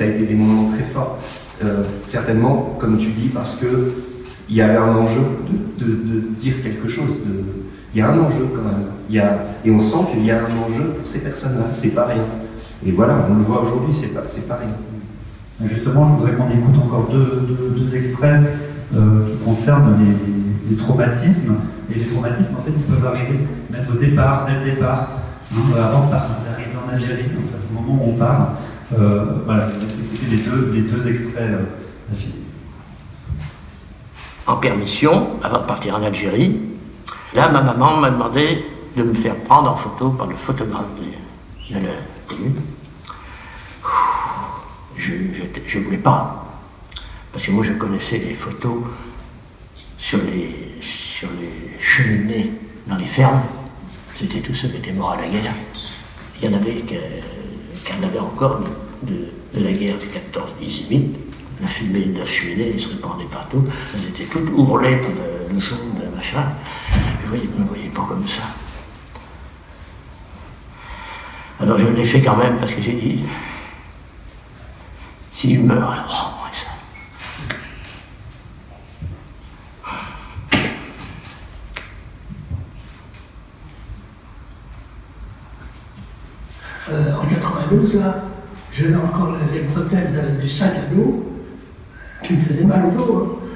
a été des moments très forts. Certainement, comme tu dis, parce qu'il y avait un enjeu de dire quelque chose. Il y a un enjeu quand même. Et on sent qu'il y a un enjeu pour ces personnes-là. C'est pas rien. Et voilà, on le voit aujourd'hui, c'est pas rien. Justement, je voudrais qu'on écoute encore deux extraits qui concernent les traumatismes. Et les traumatismes, en fait, ils peuvent arriver même dès le départ, avant d'arriver en Algérie, en fait, au moment où on part. Voilà, je vais laisser écouter les deux extraits d'affilée. En permission, avant de partir en Algérie, là, ma maman m'a demandé de me faire prendre en photo par le photographe de la commune. Je ne voulais pas, parce que moi je connaissais les photos sur les cheminées dans les fermes. C'était tous ceux qui étaient morts à la guerre. Il y en avait qui en avaient encore de la guerre de 14-18. La fumée de la cheminée, ils se répandaient partout. Elles étaient toutes ourlées par le jaune, le machin. Je ne me voyais pas comme ça. Alors je l'ai fait quand même parce que j'ai dit, s'il meurt, alors, oh, ça. en 92, là, j'avais encore les bretelles du sac à dos qui me faisaient mal au dos. Hein.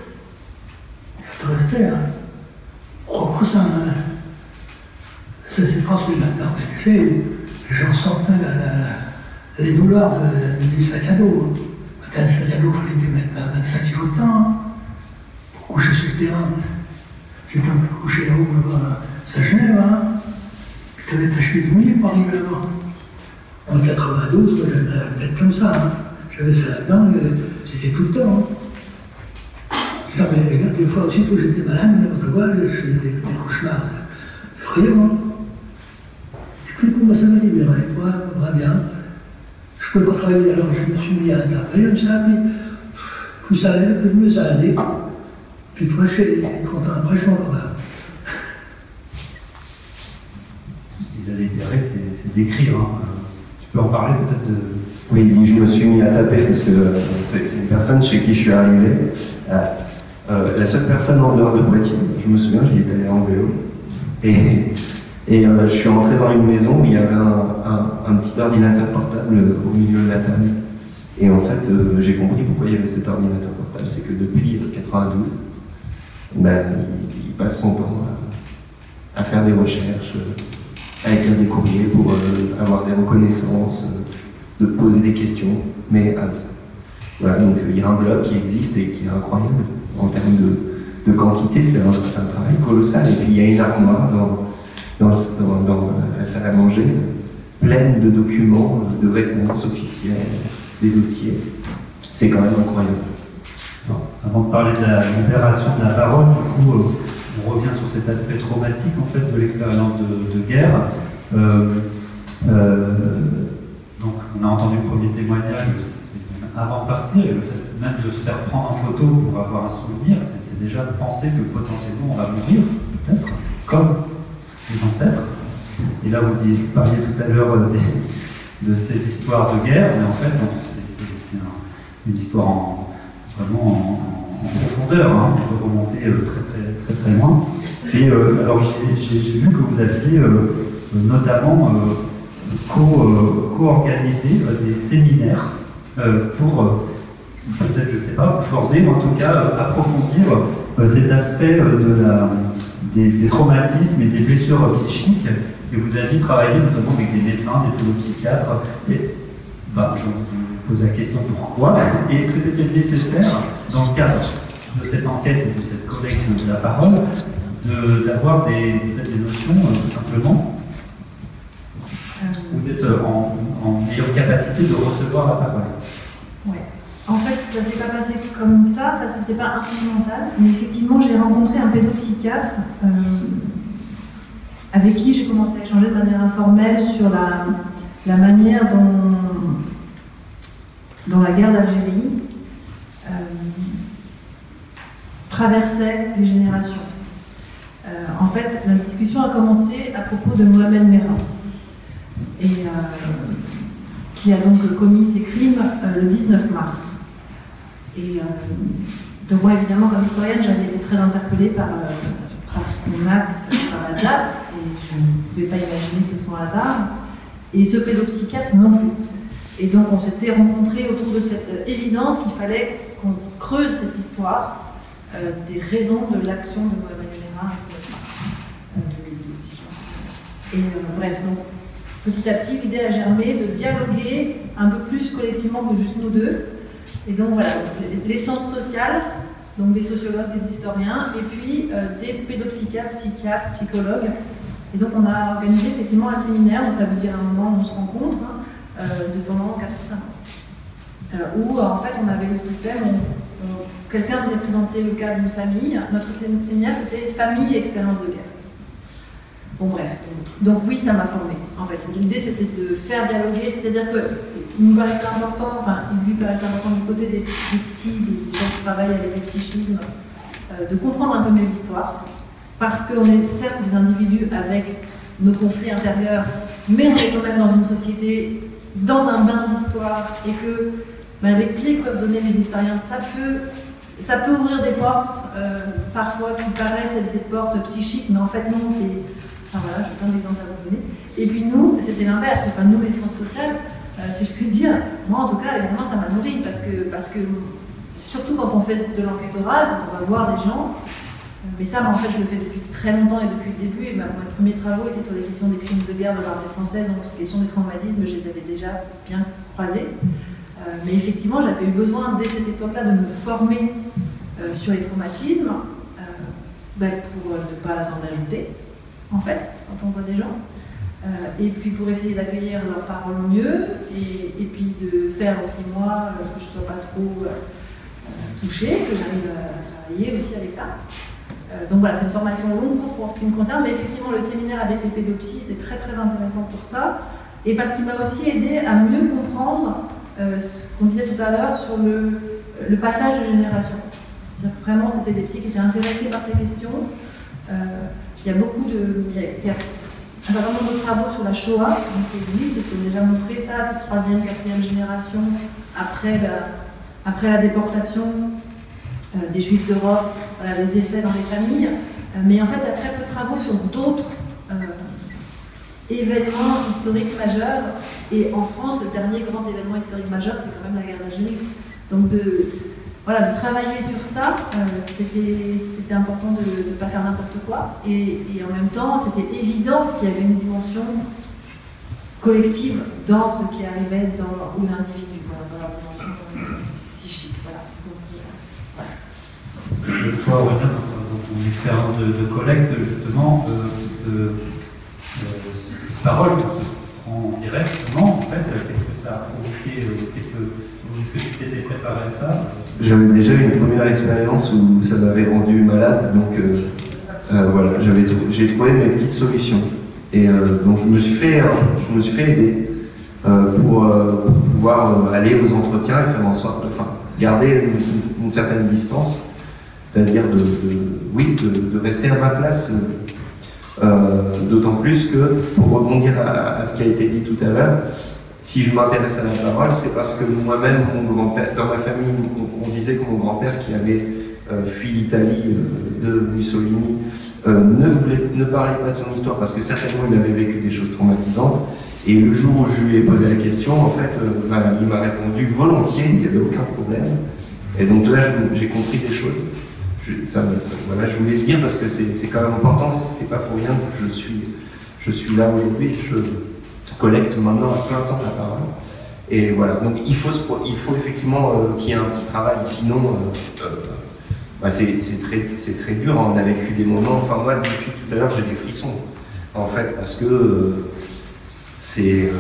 Ça te restait, hein. Crois pas ça, hein. Ça s'est passé maintenant. Tu sais, je ressentais les douleurs du sac à dos. Hein. Quand le sac à dos, il fallait mettre 25 kilos de temps, hein, pour coucher sur le terrain. J'ai quand même couché là-haut, là-bas, ça gelait là-bas. Hein. Tu avais ta chemise mouillée pour arriver là-bas. En 92, peut-être comme ça. Hein. J'avais ça là-dedans, c'était tout le temps. Hein. Non, mais des fois aussi, quand j'étais malade, n'importe quoi, je faisais des cauchemars effrayants. Hein. Et puis pour moi, ça m'a libéré, quoi, va bien. Je ne pouvais pas travailler, alors je me suis mis à taper comme ça, puis plus ça allait, plus mieux ça allait. Puis toi, je suis content après, je suis encore là. Il a libéré, c'est d'écrire. Hein. Tu peux en parler peut-être de... Oui, il dit je me suis mis à taper parce que c'est une personne chez qui je suis arrivé. La seule personne en dehors de Poitiers, je me souviens, j'y étais allé en vélo. Et je suis rentré dans une maison où il y avait un petit ordinateur portable au milieu de la table. Et en fait, j'ai compris pourquoi il y avait cet ordinateur portable. C'est que depuis 92, ben, il passe son temps à faire des recherches, à écrire des courriers pour avoir des reconnaissances, de poser des questions. Mais voilà, donc il y a un blog qui existe et qui est incroyable en termes de quantité, c'est un travail colossal. Et puis il y a une armoire dans la salle à manger, pleine de documents, de réponses officielles, des dossiers. C'est quand même incroyable. Avant de parler de la libération de la parole, du coup, on revient sur cet aspect traumatique en fait de l'expérience de guerre. Donc, on a entendu le premier témoignage, c'est avant de partir, et le fait même de se faire prendre en photo pour avoir un souvenir, c'est déjà de penser que potentiellement on va mourir, peut-être, comme les ancêtres. Et là, vous parliez tout à l'heure de ces histoires de guerre, mais en fait, c'est une histoire vraiment en profondeur, hein. On peut remonter très loin. Et alors, j'ai vu que vous aviez notamment co-organisé des séminaires pour, peut-être, je ne sais pas, vous former, mais en tout cas, approfondir cet aspect des traumatismes et des blessures psychiques. Et vous aviez travaillé notamment avec des médecins, des pédopsychiatres. Et je vous pose la question pourquoi. Et est-ce que c'était nécessaire, dans le cadre de cette enquête et de cette collecte de la parole, d'avoir peut-être des notions, tout simplement, ou d'être en meilleure capacité de recevoir la parole? Ouais. En fait, ça s'est pas passé comme ça, enfin, c'était pas instrumental, mais effectivement, j'ai rencontré un pédopsychiatre avec qui j'ai commencé à échanger de manière informelle sur la manière dont la guerre d'Algérie traversait les générations. En fait, la discussion a commencé à propos de Mohamed Merah, et qui a donc commis ses crimes le 19 mars. Et donc moi, évidemment, comme historienne, j'avais été très interpellée par son acte, par la date, et je ne pouvais pas imaginer que ce soit un hasard. Et ce pédopsychiatre non plus. Et donc on s'était rencontrés autour de cette évidence qu'il fallait qu'on creuse cette histoire des raisons de l'action de Mohamed Merah le 19 mars 2012, si je me souviens. Et bref, donc petit à petit, l'idée a germé de dialoguer un peu plus collectivement que juste nous deux. Et donc voilà, les sciences sociales, donc des sociologues, des historiens, et puis des pédopsychiatres, psychiatres, psychologues. Et donc on a organisé effectivement un séminaire, donc ça veut dire un moment où on se rencontre, de pendant 4 ou 5 ans. Où en fait on avait le système où quelqu'un venait présenter le cas d'une famille. Notre séminaire c'était famille et expérience de guerre. Bon bref, donc oui, ça m'a formée. En fait, l'idée c'était de faire dialoguer, c'est-à-dire qu'il nous paraissait important, enfin il lui paraissait important du côté des psys, des gens qui travaillent avec le psychisme, de comprendre un peu mieux l'histoire, parce qu'on est certes des individus avec nos conflits intérieurs, mais on est quand même dans une société, dans un bain d'histoire, et que les clés que peuvent donner les historiens, ça peut ouvrir des portes, parfois qui paraissent être des portes psychiques, mais en fait non, Enfin voilà, j'ai plein d'exemples à vous donner. Et puis nous, c'était l'inverse, enfin nous les sciences sociales, si je puis dire, moi en tout cas, évidemment ça m'a nourri, parce que surtout quand on fait de l'enquête orale, on va voir des gens, mais ça en fait je le fais depuis très longtemps et depuis le début, et mes premiers travaux étaient sur les questions des crimes de guerre de l'armée française, donc les questions du traumatisme, je les avais déjà bien croisées. Mais effectivement, j'avais eu besoin dès cette époque-là de me former sur les traumatismes, pour ne pas en ajouter, en fait, quand on voit des gens. Et puis pour essayer d'accueillir leurs paroles mieux, et puis de faire aussi moi que je ne sois pas trop touchée, que j'arrive à travailler aussi avec ça. Donc voilà, c'est une formation longue pour ce qui me concerne, mais effectivement le séminaire avec les pédopsies était très très intéressant pour ça, et parce qu'il m'a aussi aidé à mieux comprendre ce qu'on disait tout à l'heure sur le passage de génération. C'est-à-dire que vraiment c'était des psys qui étaient intéressés par ces questions. Il y a beaucoup de... Il y a un certain nombre de travaux sur la Shoah qui existent et qui ont déjà montré ça, cette 3e, 4e génération après la déportation des Juifs d'Europe, voilà, les effets dans les familles. Mais en fait, il y a très peu de travaux sur d'autres événements historiques majeurs. Et en France, le dernier grand événement historique majeur, c'est quand même la guerre d'Algérie. Donc de travailler sur ça, c'était important de ne pas faire n'importe quoi. Et en même temps, c'était évident qu'il y avait une dimension collective dans ce qui arrivait aux individus, dans leur dimension psychique. Voilà. Donc, Toi, Aurélien, dans ton expérience de collecte, justement, cette parole qu'on se prend directement, en fait, qu'est-ce que ça a provoqué, est-ce que tu t'étais préparé à ça? J'avais déjà eu une première expérience où ça m'avait rendu malade, donc voilà, j'ai trouvé mes petites solutions. Et donc je me suis fait aider pour pouvoir aller aux entretiens et faire en sorte de garder une certaine distance, c'est-à-dire de rester à ma place. D'autant plus que, pour rebondir à ce qui a été dit tout à l'heure, si je m'intéresse à la parole, c'est parce que moi-même, mon grand-père, dans ma famille, on disait que mon grand-père, qui avait fui l'Italie de Mussolini, ne parlait pas de son histoire, parce que certainement il avait vécu des choses traumatisantes. Et le jour où je lui ai posé la question, en fait, il m'a répondu volontiers, il n'y avait aucun problème. Et donc là, j'ai compris des choses. Voilà, je voulais le dire parce que c'est quand même important, c'est pas pour rien que je suis là aujourd'hui. Je collecte maintenant à plein temps la parole. Et voilà, donc il faut effectivement qu'il y ait un petit travail, sinon c'est très dur. On a vécu des moments, enfin moi depuis tout à l'heure j'ai des frissons, en fait, parce que c'est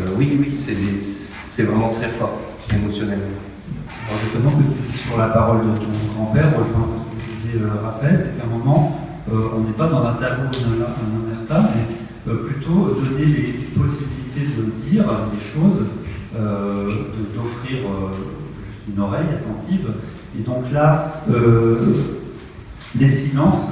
vraiment très fort émotionnellement. Alors justement, ce que tu dis sur la parole de ton grand-père rejoint ce que disait Raphaël, c'est qu'à un moment, on n'est pas dans un tabou ou un omerta, mais plutôt donner les possibilités de dire des choses, d'offrir juste une oreille attentive. Et donc là, les silences,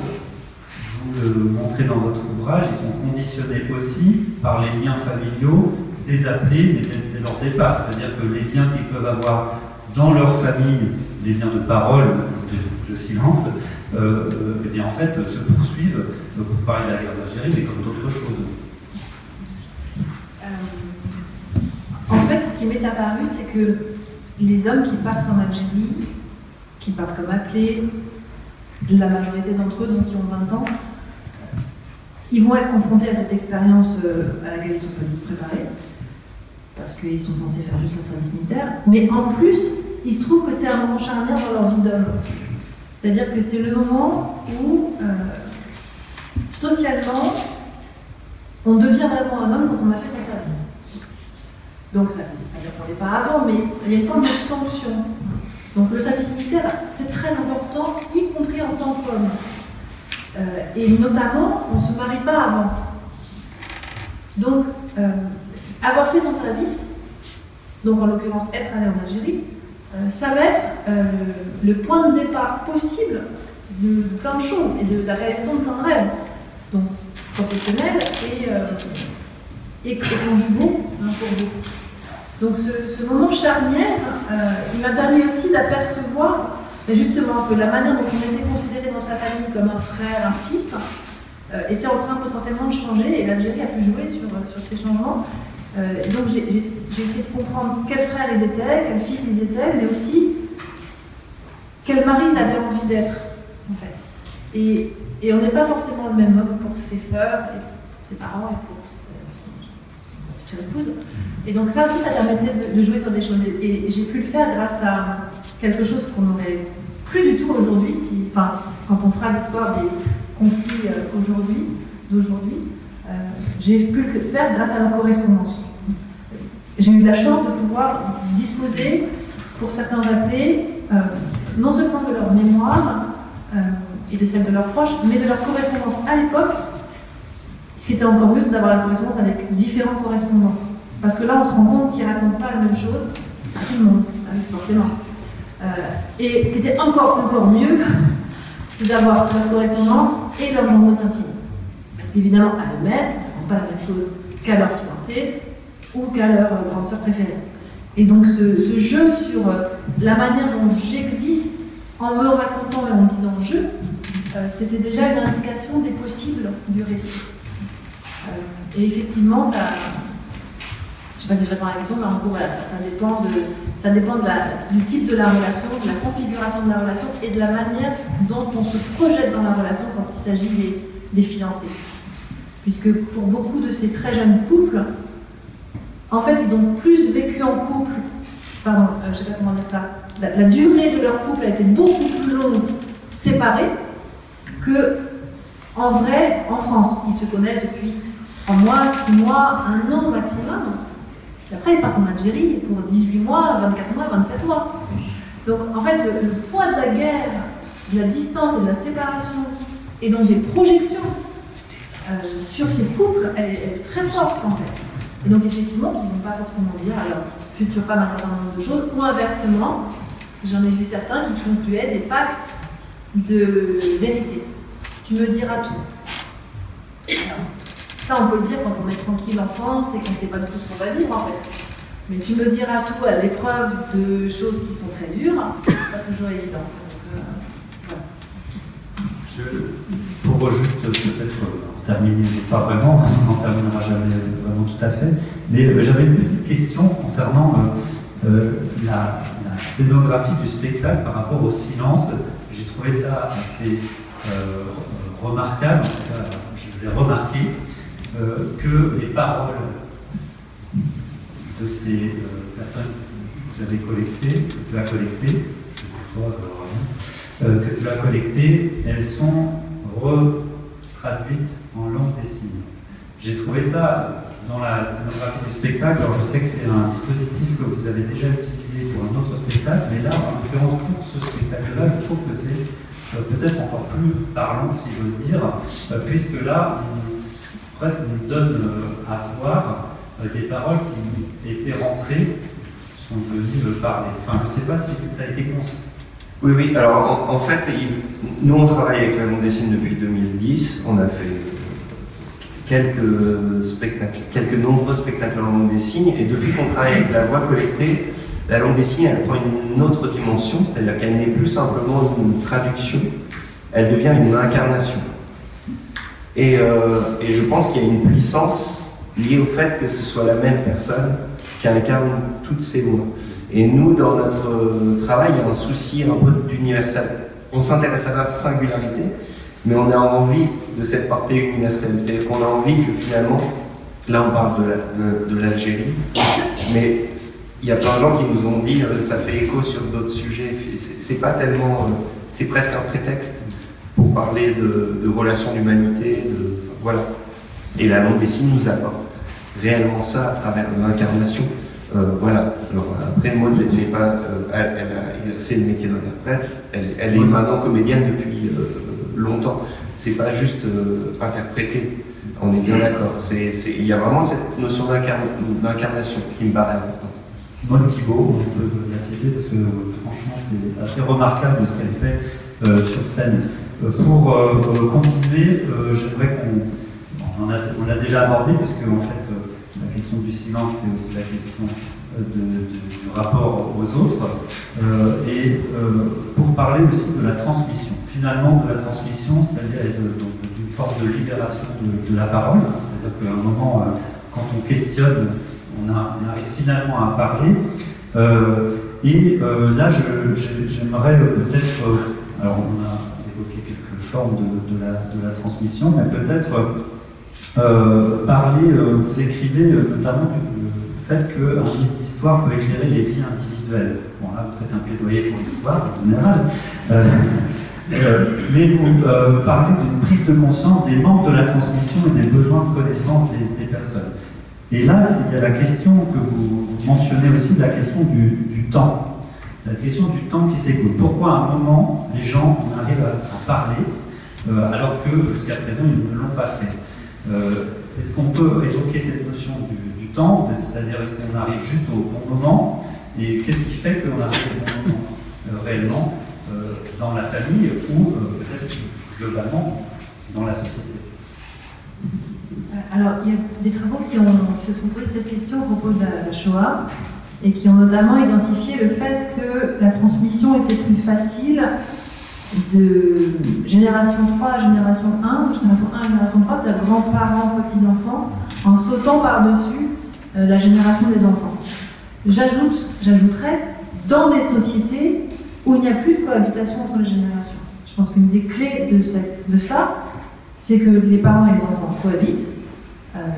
vous le montrez dans votre ouvrage, ils sont conditionnés aussi par les liens familiaux des appelés, mais dès leur départ. C'est-à-dire que les liens qu'ils peuvent avoir dans leur famille, les liens de parole, de silence, eh bien en fait se poursuivent. Donc vous parlez de la guerre d'Algérie, mais comme d'autres choses. En fait, ce qui m'est apparu, c'est que les hommes qui partent en Algérie, qui partent comme appelés, la majorité d'entre eux, donc qui ont 20 ans, ils vont être confrontés à cette expérience à laquelle ils ne sont pas du tout préparés, parce qu'ils sont censés faire juste le service militaire. Mais en plus, il se trouve que c'est un moment charnière dans leur vie d'homme. C'est-à-dire que c'est le moment où, socialement, on devient vraiment un homme quand on a fait son service. Donc ça ne répondait pas avant, mais il y a une forme de sanction. Donc le service militaire, c'est très important, y compris en tant qu'homme. Et notamment, on ne se marie pas avant. Donc, avoir fait son service, donc en l'occurrence être allé en Algérie, ça va être le point de départ possible de plein de choses et de la réalisation de plein de rêves. Donc professionnels et conjugaux pour vous. Donc ce moment charnière, il m'a permis aussi d'apercevoir justement que la manière dont on était considéré dans sa famille comme un frère, un fils, était en train potentiellement de changer et l'Algérie a pu jouer sur ces changements. Et donc j'ai essayé de comprendre quels frères ils étaient, quels fils ils étaient, mais aussi quel mari ils avaient envie d'être, en fait. Et on n'est pas forcément le même homme pour ses sœurs, et ses parents et pour sa future épouse. Et donc ça aussi, ça permettait de jouer sur des choses. Et j'ai pu le faire grâce à quelque chose qu'on n'aurait plus du tout aujourd'hui, quand on fera l'histoire des conflits d'aujourd'hui, j'ai pu le faire grâce à leur correspondance. J'ai eu la chance de pouvoir disposer, pour certains appelés, non seulement de leur mémoire et de celle de leurs proches, mais de leur correspondance à l'époque. Ce qui était encore mieux, c'est d'avoir la correspondance avec différents correspondants. Parce que là, on se rend compte qu'ils ne racontent pas la même chose à tout le monde, forcément. Et ce qui était encore mieux, c'est d'avoir leur correspondance et leurs journaux intimes. Parce qu'évidemment, à eux-mêmes, ils ne racontent pas la même chose qu'à leur fiancé ou qu'à leur grande sœur préférée. Et donc ce jeu sur la manière dont j'existe en me racontant et en disant je, c'était déjà une indication des possibles du récit. Et effectivement, ça... Je ne sais pas si je réponds à la question, mais en gros, voilà, ça dépend du type de la relation, de la configuration de la relation et de la manière dont on se projette dans la relation quand il s'agit des fiancés. Puisque pour beaucoup de ces très jeunes couples, en fait, ils ont plus vécu en couple, je ne sais pas comment dire ça, la durée de leur couple a été beaucoup plus longue séparés que, en vrai, en France. Ils se connaissent depuis 3 mois, 6 mois, 1 an maximum. Et après, ils partent en Algérie pour 18 mois, 24 mois, 27 mois. Donc, en fait, le poids de la guerre, de la distance et de la séparation, et donc des projections sur ces couples, elle est très forte, en fait. Et donc, effectivement, ils ne vont pas forcément dire à leur future femme un certain nombre de choses, ou inversement, j'en ai vu certains qui concluaient des pactes de vérité. Tu me diras tout. Alors, ça, on peut le dire quand on est tranquille en France et qu'on ne sait pas du tout ce qu'on va vivre, en fait. Mais tu me diras tout à l'épreuve de choses qui sont très dures, pas toujours évident. Donc, voilà. Pour juste peut-être terminer, pas vraiment, on n'en terminera jamais vraiment tout à fait, mais j'avais une petite question concernant la scénographie du spectacle par rapport au silence. J'ai trouvé ça assez remarquable, en tout cas, je l'ai remarqué, que les paroles de ces personnes que vous avez collectées, que tu as collectées, que tu as collectées, elles sont retraduites en langue des signes. J'ai trouvé ça dans la scénographie du spectacle. Alors je sais que c'est un dispositif que vous avez déjà utilisé pour un autre spectacle, mais là, en l'occurrence pour ce spectacle-là, je trouve que c'est peut-être encore plus parlant, si j'ose dire, puisque là, presque on nous donne à voir des paroles qui étaient rentrées, sont venues me parler. Enfin, je ne sais pas si ça a été conçu. Oui, alors en fait, nous on travaille avec la bande dessinée depuis 2010, on a fait quelques nombreux spectacles en langue des signes, et depuis qu'on travaille avec la voix collectée, la langue des signes elle prend une autre dimension, c'est-à-dire qu'elle n'est plus simplement une traduction, elle devient une incarnation. Et je pense qu'il y a une puissance liée au fait que ce soit la même personne qui incarne toutes ces mots. Et nous, dans notre travail, il y a un souci un peu d'universel. On s'intéresse à la singularité, mais on a envie de cette portée universelle. C'est-à-dire qu'on a envie que finalement, là on parle de l'Algérie, mais il y a plein de gens qui nous ont dit ça fait écho sur d'autres sujets. C'est pas tellement, c'est presque un prétexte pour parler de relations d'humanité, voilà. Et la langue des signes nous apporte réellement ça à travers l'incarnation. Voilà. Alors après, Maud n'est pas, elle a exercé le métier d'interprète. Elle est maintenant comédienne depuis longtemps. C'est pas juste interpréter. On est bien d'accord. Il y a vraiment cette notion d'incarnation qui me paraît importante. Maud Thibault, on peut la citer parce que franchement c'est assez remarquable de ce qu'elle fait sur scène. Pour continuer, j'aimerais on l'a déjà abordé puisque en fait la question du silence c'est aussi la question du rapport aux autres et pour parler aussi de la transmission, finalement de la transmission, c'est-à-dire du une forme de libération de la parole, c'est-à-dire qu'à un moment, quand on questionne, on arrive finalement à parler. Là, j'aimerais peut-être, alors on a évoqué quelques formes de la transmission, mais peut-être parler, vous écrivez notamment du fait qu'un livre d'histoire peut éclairer les vies individuelles. Bon, là, vous faites un plaidoyer pour l'histoire, en général. Mais vous parlez d'une prise de conscience des manques de la transmission et des besoins de connaissance des personnes. Et là, il y a la question que vous mentionnez aussi, la question du temps. La question du temps qui s'écoule. Pourquoi à un moment, les gens arrivent à parler, alors que jusqu'à présent, ils ne l'ont pas fait. Est-ce qu'on peut évoquer cette notion du temps, c'est-à-dire est-ce qu'on arrive juste au bon moment, et qu'est-ce qui fait qu'on arrive au bon moment réellement dans la famille ou peut-être globalement dans la société? Alors, il y a des travaux qui se sont posés cette question à propos de la Shoah et qui ont notamment identifié le fait que la transmission était plus facile de génération 3 à génération 1, génération 1 à génération 3, c'est-à-dire grands-parents, petits-enfants, en sautant par-dessus la génération des enfants. J'ajouterais, dans des sociétés où il n'y a plus de cohabitation entre les générations. Je pense qu'une des clés de ça, c'est que les parents et les enfants cohabitent,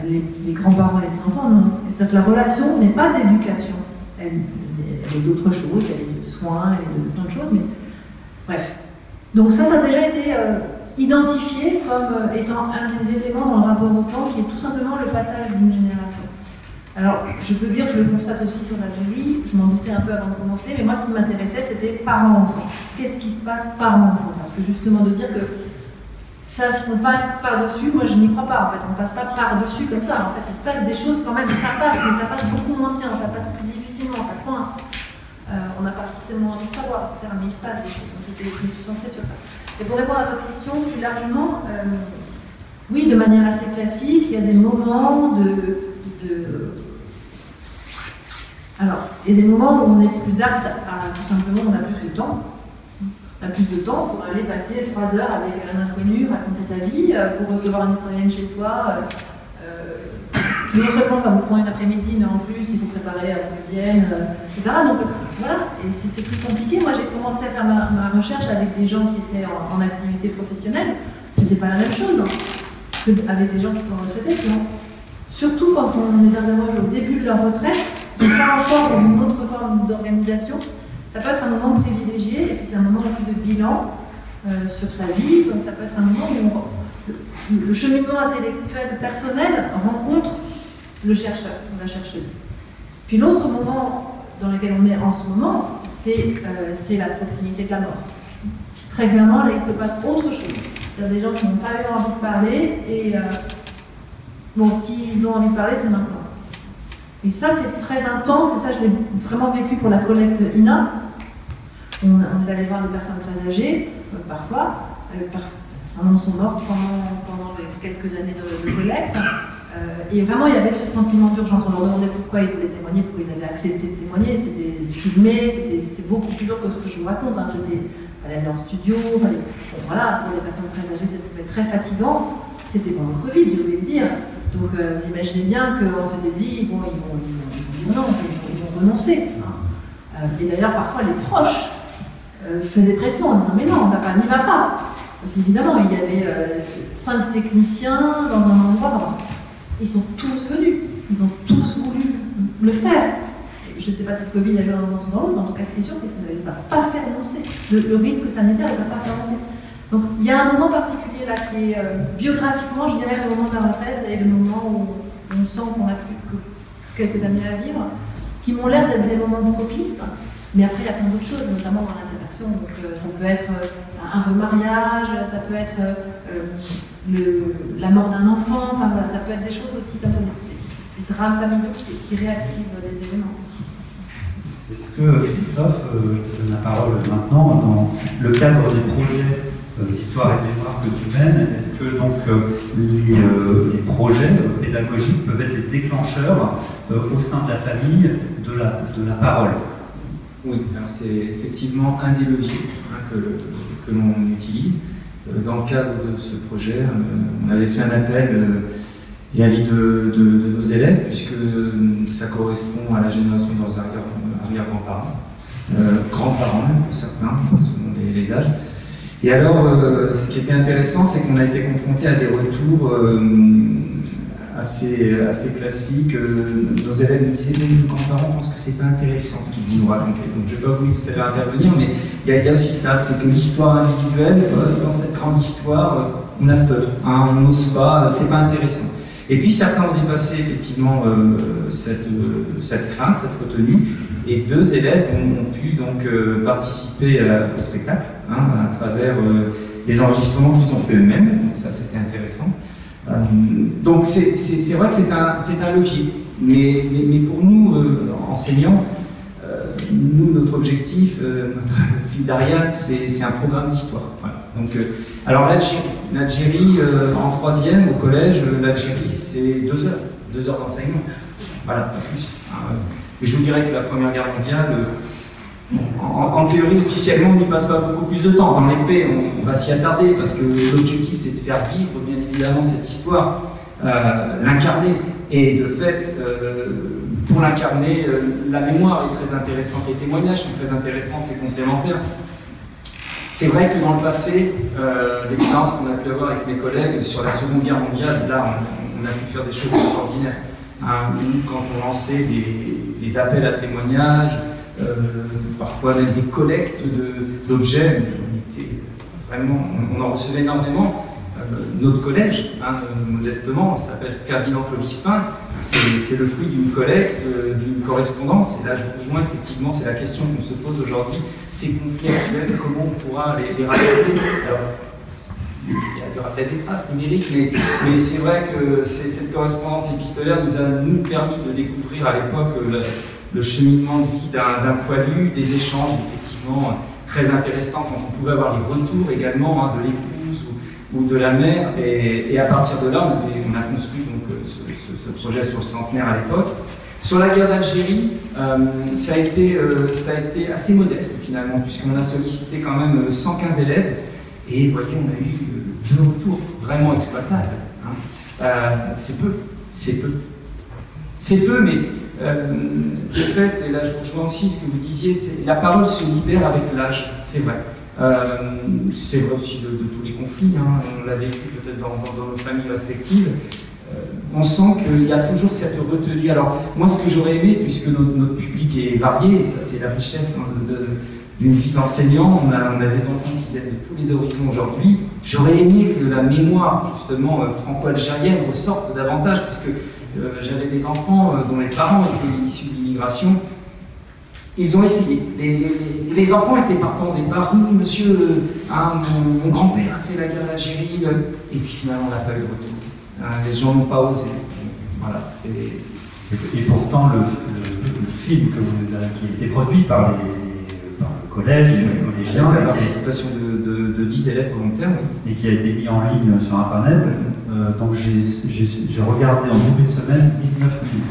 les grands-parents et les enfants non. C'est-à-dire que la relation n'est pas d'éducation, elle est d'autres choses, elle est de soins, elle est de plein de choses, mais bref. Donc ça a déjà été identifié comme étant un des éléments dans le rapport au temps qui est tout simplement le passage d'une génération. Alors, je peux dire, je le constate aussi sur l'Algérie, je m'en doutais un peu avant de commencer, mais moi ce qui m'intéressait c'était parents-enfants. Qu'est-ce qui se passe parents-enfants? Parce que justement de dire que ça, on passe par-dessus, moi je n'y crois pas en fait, on ne passe pas par-dessus comme ça, en fait il se passe des choses quand même, ça passe, mais ça passe beaucoup moins bien, ça passe plus difficilement, ça coince. On n'a pas forcément envie de savoir, etc. Mais il se passe des choses, donc c'était plus centré sur ça. Et pour répondre à votre question, plus largement, oui, de manière assez classique, il y a des moments Alors, il y a des moments où on est plus apte à, tout simplement, on a plus de temps. On a plus de temps pour aller passer 3 heures avec un inconnu, raconter sa vie, pour recevoir une historienne chez soi. Non seulement ça vous prend une après-midi, mais en plus il faut préparer avant qu'elle vienne, etc. Donc voilà, et c'est plus compliqué. Moi j'ai commencé à faire ma recherche avec des gens qui étaient en activité professionnelle. C'était pas la même chose qu'avec des gens qui sont retraités. Surtout quand on les interroge au début de leur retraite, ils sont pas encore dans une autre forme d'organisation. Ça peut être un moment privilégié, et puis c'est un moment aussi de bilan sur sa vie. Donc ça peut être un moment où le cheminement intellectuel personnel rencontre le chercheur ou la chercheuse. Puis l'autre moment dans lequel on est en ce moment, c'est la proximité de la mort. Très clairement, là, il se passe autre chose. Il y a des gens qui n'ont pas eu envie de parler, et bon, s'ils ont envie de parler, c'est maintenant. Et ça, c'est très intense, et ça, je l'ai vraiment vécu pour la collecte INA. On est allé voir des personnes très âgées, parfois, vraiment sont mortes pendant quelques années de collecte. Et vraiment, il y avait ce sentiment d'urgence. On leur demandait pourquoi ils voulaient témoigner, pourquoi ils avaient accepté de témoigner. C'était filmé, c'était beaucoup plus dur que ce que je vous raconte. Hein. Il fallait aller en studio. Bon, voilà, pour les personnes très âgées, ça pouvait être très fatigant. C'était pendant le Covid, j'ai oublié de dire. Donc, vous imaginez bien qu'on s'était dit, bon, ils vont dire non, ils vont renoncer. Hein. Et d'ailleurs, parfois, les proches faisaient pression en disant, mais non, papa, n'y va pas. Parce qu'évidemment, il y avait 5 techniciens dans un endroit. Ils sont tous venus, ils ont tous voulu le faire. Je ne sais pas si le Covid a joué dans un sens ou dans l'autre, mais en tout cas, ce qui est sûr, c'est que ça ne les a pas fait renoncer. Le risque sanitaire ne les a pas fait renoncer. Donc, il y a un moment particulier là qui est biographiquement, je dirais, le moment de la retraite et le moment où on sent qu'on n'a plus que quelques années à vivre, qui m'ont l'air d'être des moments propices. Mais après, il y a plein d'autres choses, notamment dans l'interaction. Donc, ça peut être un remariage, ça peut être la mort d'un enfant, enfin voilà, ça peut être des choses aussi comme ça, des drames familiaux qui réactivent des éléments aussi. Est-ce que, Christophe, je te donne la parole maintenant, dans le cadre des projets d'histoire et de mémoire que tu mènes, est-ce que donc les projets pédagogiques peuvent être des déclencheurs au sein de la famille de la parole? Oui, alors c'est effectivement un des leviers que l'on utilise. dans le cadre de ce projet, on avait fait un appel vis-à-vis de nos élèves, puisque ça correspond à la génération de leurs arrière-grands-parents, grands-parents même pour certains, selon les âges. Et alors, ce qui était intéressant, c'est qu'on a été confronté à des retours assez classiques. Nos élèves nous disaient que nos grands-parents pensent que c'est pas intéressant ce qu'ils vont nous raconter. Donc je n'ai pas voulu tout à l'heure intervenir, mais il y a aussi ça, c'est que l'histoire individuelle, dans cette grande histoire, on a peur, hein, on n'ose pas, c'est pas intéressant. Et puis certains ont dépassé effectivement cette crainte, cette retenue, et 2 élèves ont pu donc participer au spectacle, hein, à travers les enregistrements qu'ils ont fait eux-mêmes, donc ça c'était intéressant. Donc c'est vrai que c'est un levier, mais pour nous, enseignants, nous, notre objectif, notre fil d'Ariane, c'est un programme d'histoire. Voilà. Donc, alors l'Algérie, en 3e au collège, l'Algérie c'est 2 heures d'enseignement, voilà, pas plus. Je vous dirais que la Première Guerre mondiale, en théorie, officiellement, on n'y passe pas beaucoup plus de temps. Dans les faits, on va s'y attarder parce que l'objectif, c'est de faire vivre, bien évidemment, cette histoire, l'incarner. Et de fait, pour l'incarner, la mémoire est très intéressante, les témoignages sont très intéressants, c'est complémentaire. C'est vrai que dans le passé, l'expérience qu'on a pu avoir avec mes collègues sur la Seconde Guerre mondiale, là, on a pu faire des choses extraordinaires. Nous, quand on lançait des appels à témoignages, parfois même des collectes d'objets, on en recevait énormément. Notre collège, modestement, s'appelle Ferdinand Clovis-Pin, c'est le fruit d'une collecte, d'une correspondance, et là je vous rejoins, effectivement, c'est la question qu'on se pose aujourd'hui, ces conflits actuels, comment on pourra les rattraper. Alors, il y aura peut-être des traces numériques, mais c'est vrai que cette correspondance épistolaire nous a permis de découvrir à l'époque le cheminement de vie d'un poilu, des échanges effectivement très intéressants quand on pouvait avoir les retours également de l'épouse ou de la mère, et à partir de là on a construit donc ce projet sur le centenaire à l'époque. Sur la guerre d'Algérie, ça a été assez modeste finalement, puisqu'on a sollicité quand même 115 élèves, et vous voyez, on a eu 2 retours vraiment exploitables. C'est peu, mais de fait, et là je rejoins aussi ce que vous disiez, la parole se libère avec l'âge, c'est vrai. C'est vrai aussi de tous les conflits, hein. On l'a vécu peut-être dans nos familles respectives. On sent qu'il y a toujours cette retenue. Alors moi, ce que j'aurais aimé, puisque notre public est varié, et ça c'est la richesse d'une vie d'enseignant, on a des enfants qui viennent de tous les horizons aujourd'hui, j'aurais aimé que la mémoire justement franco-algérienne ressorte davantage, puisque j'avais des enfants dont les parents étaient issus de l'immigration. Ils ont essayé. Les enfants étaient partants au départ. Oui, monsieur, mon grand-père a fait la guerre d'Algérie. Et puis finalement, on n'a pas eu de retour. Les gens n'ont pas osé. Voilà, et pourtant, le film qui a été produit par le collège et les collégiens, la participation de 10 élèves volontaires, et qui a été mis en ligne sur Internet. Donc j'ai regardé en début de semaine 19 minutes.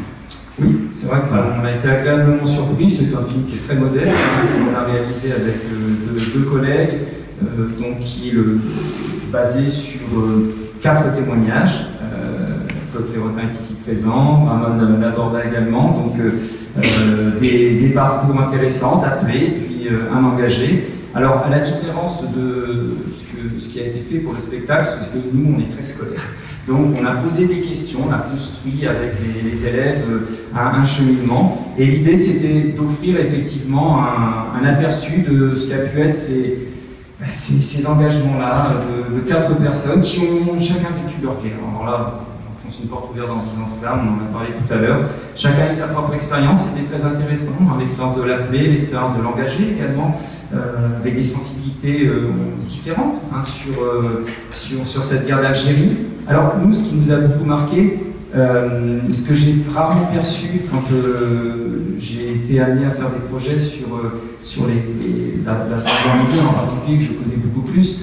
Oui, c'est vrai qu'on a été agréablement surpris. C'est un film qui est très modeste, qu'on a réalisé avec 2 collègues, donc qui est basé sur 4 témoignages. Claude Pérotin est ici présent, Ramon Laborda également, donc des parcours intéressants, d'appelés, puis un engagé. Alors, à la différence de ce qui a été fait pour le spectacle, c'est que nous, on est très scolaire. Donc, on a posé des questions, on a construit avec les élèves un cheminement. Et l'idée, c'était d'offrir effectivement un aperçu de ce qu'a pu être ces engagements-là de 4 personnes qui ont chacun vécu leur guerre. Alors là, on fonce une porte ouverte en disant cela, on en a parlé tout à l'heure. Chacun a eu sa propre expérience, c'était très intéressant. L'expérience de l'appelé, l'expérience de l'engagé également, avec des sensibilités différentes sur cette guerre d'Algérie. Alors nous, ce qui nous a beaucoup marqué, ce que j'ai rarement perçu quand j'ai été amené à faire des projets sur la Seconde Guerre mondiale en particulier, que je connais beaucoup plus,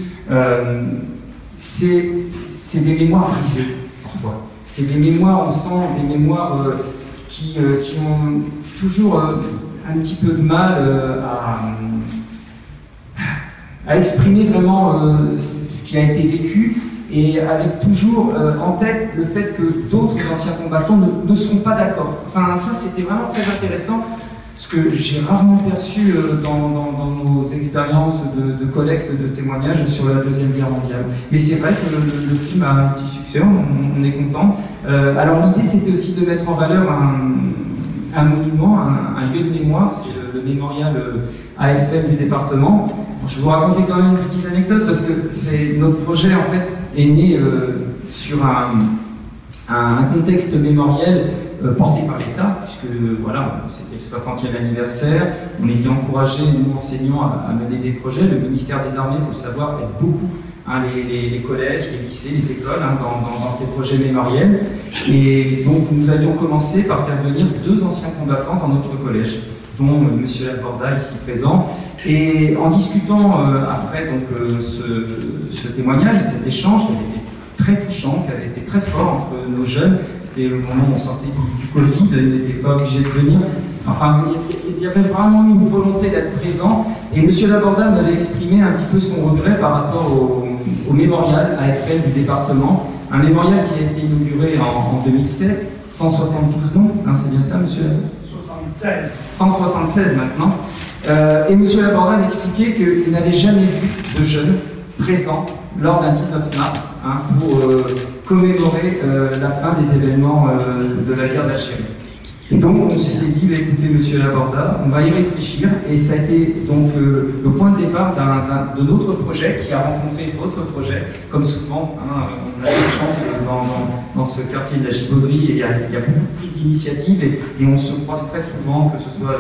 c'est des mémoires brisées parfois. C'est des mémoires, on sent des mémoires qui ont toujours un petit peu de mal à exprimer vraiment ce qui a été vécu, et avec toujours en tête le fait que d'autres anciens combattants ne seront pas d'accord. Enfin, ça, c'était vraiment très intéressant, ce que j'ai rarement perçu dans nos expériences de collecte de témoignages sur la Deuxième Guerre mondiale. Mais c'est vrai que le film a un petit succès, on est content. Alors l'idée, c'était aussi de mettre en valeur un monument, un lieu de mémoire, c'est le mémorial AFL du département. Je vais vous raconter quand même une petite anecdote, parce que notre projet en fait est né sur un contexte mémoriel porté par l'État, puisque voilà, c'était le 60e anniversaire, on était encouragés, nous enseignants, à mener des projets. Le ministère des Armées, il faut le savoir, aide beaucoup les collèges, les lycées, les écoles dans ces projets mémoriels. Et donc nous avions commencé par faire venir 2 anciens combattants dans notre collège, dont M. Laborda, ici présent. Et en discutant après donc, ce témoignage, cet échange qui avait été très touchant, qui avait été très fort entre nos jeunes, c'était le moment où on sortait du Covid, ils n'étaient pas obligés de venir. Enfin, il y avait vraiment une volonté d'être présent, et M. Laborda m'avait exprimé un petit peu son regret par rapport au mémorial AFL du département, un mémorial qui a été inauguré en 2007, 172 noms, hein, c'est bien ça, monsieur? 176 maintenant. Et M. Laborda m'expliquait qu'il n'avait jamais vu de jeunes présents lors d'un 19 mars pour commémorer la fin des événements de la guerre d'Algérie. Et donc on s'était dit, écoutez M. Laborda, on va y réfléchir, et ça a été donc le point de départ de notre projet qui a rencontré votre projet. Comme souvent, on a cette chance dans ce quartier de la Gibauderie, et il y a beaucoup de prises d'initiative, et on se croise très souvent, que ce soit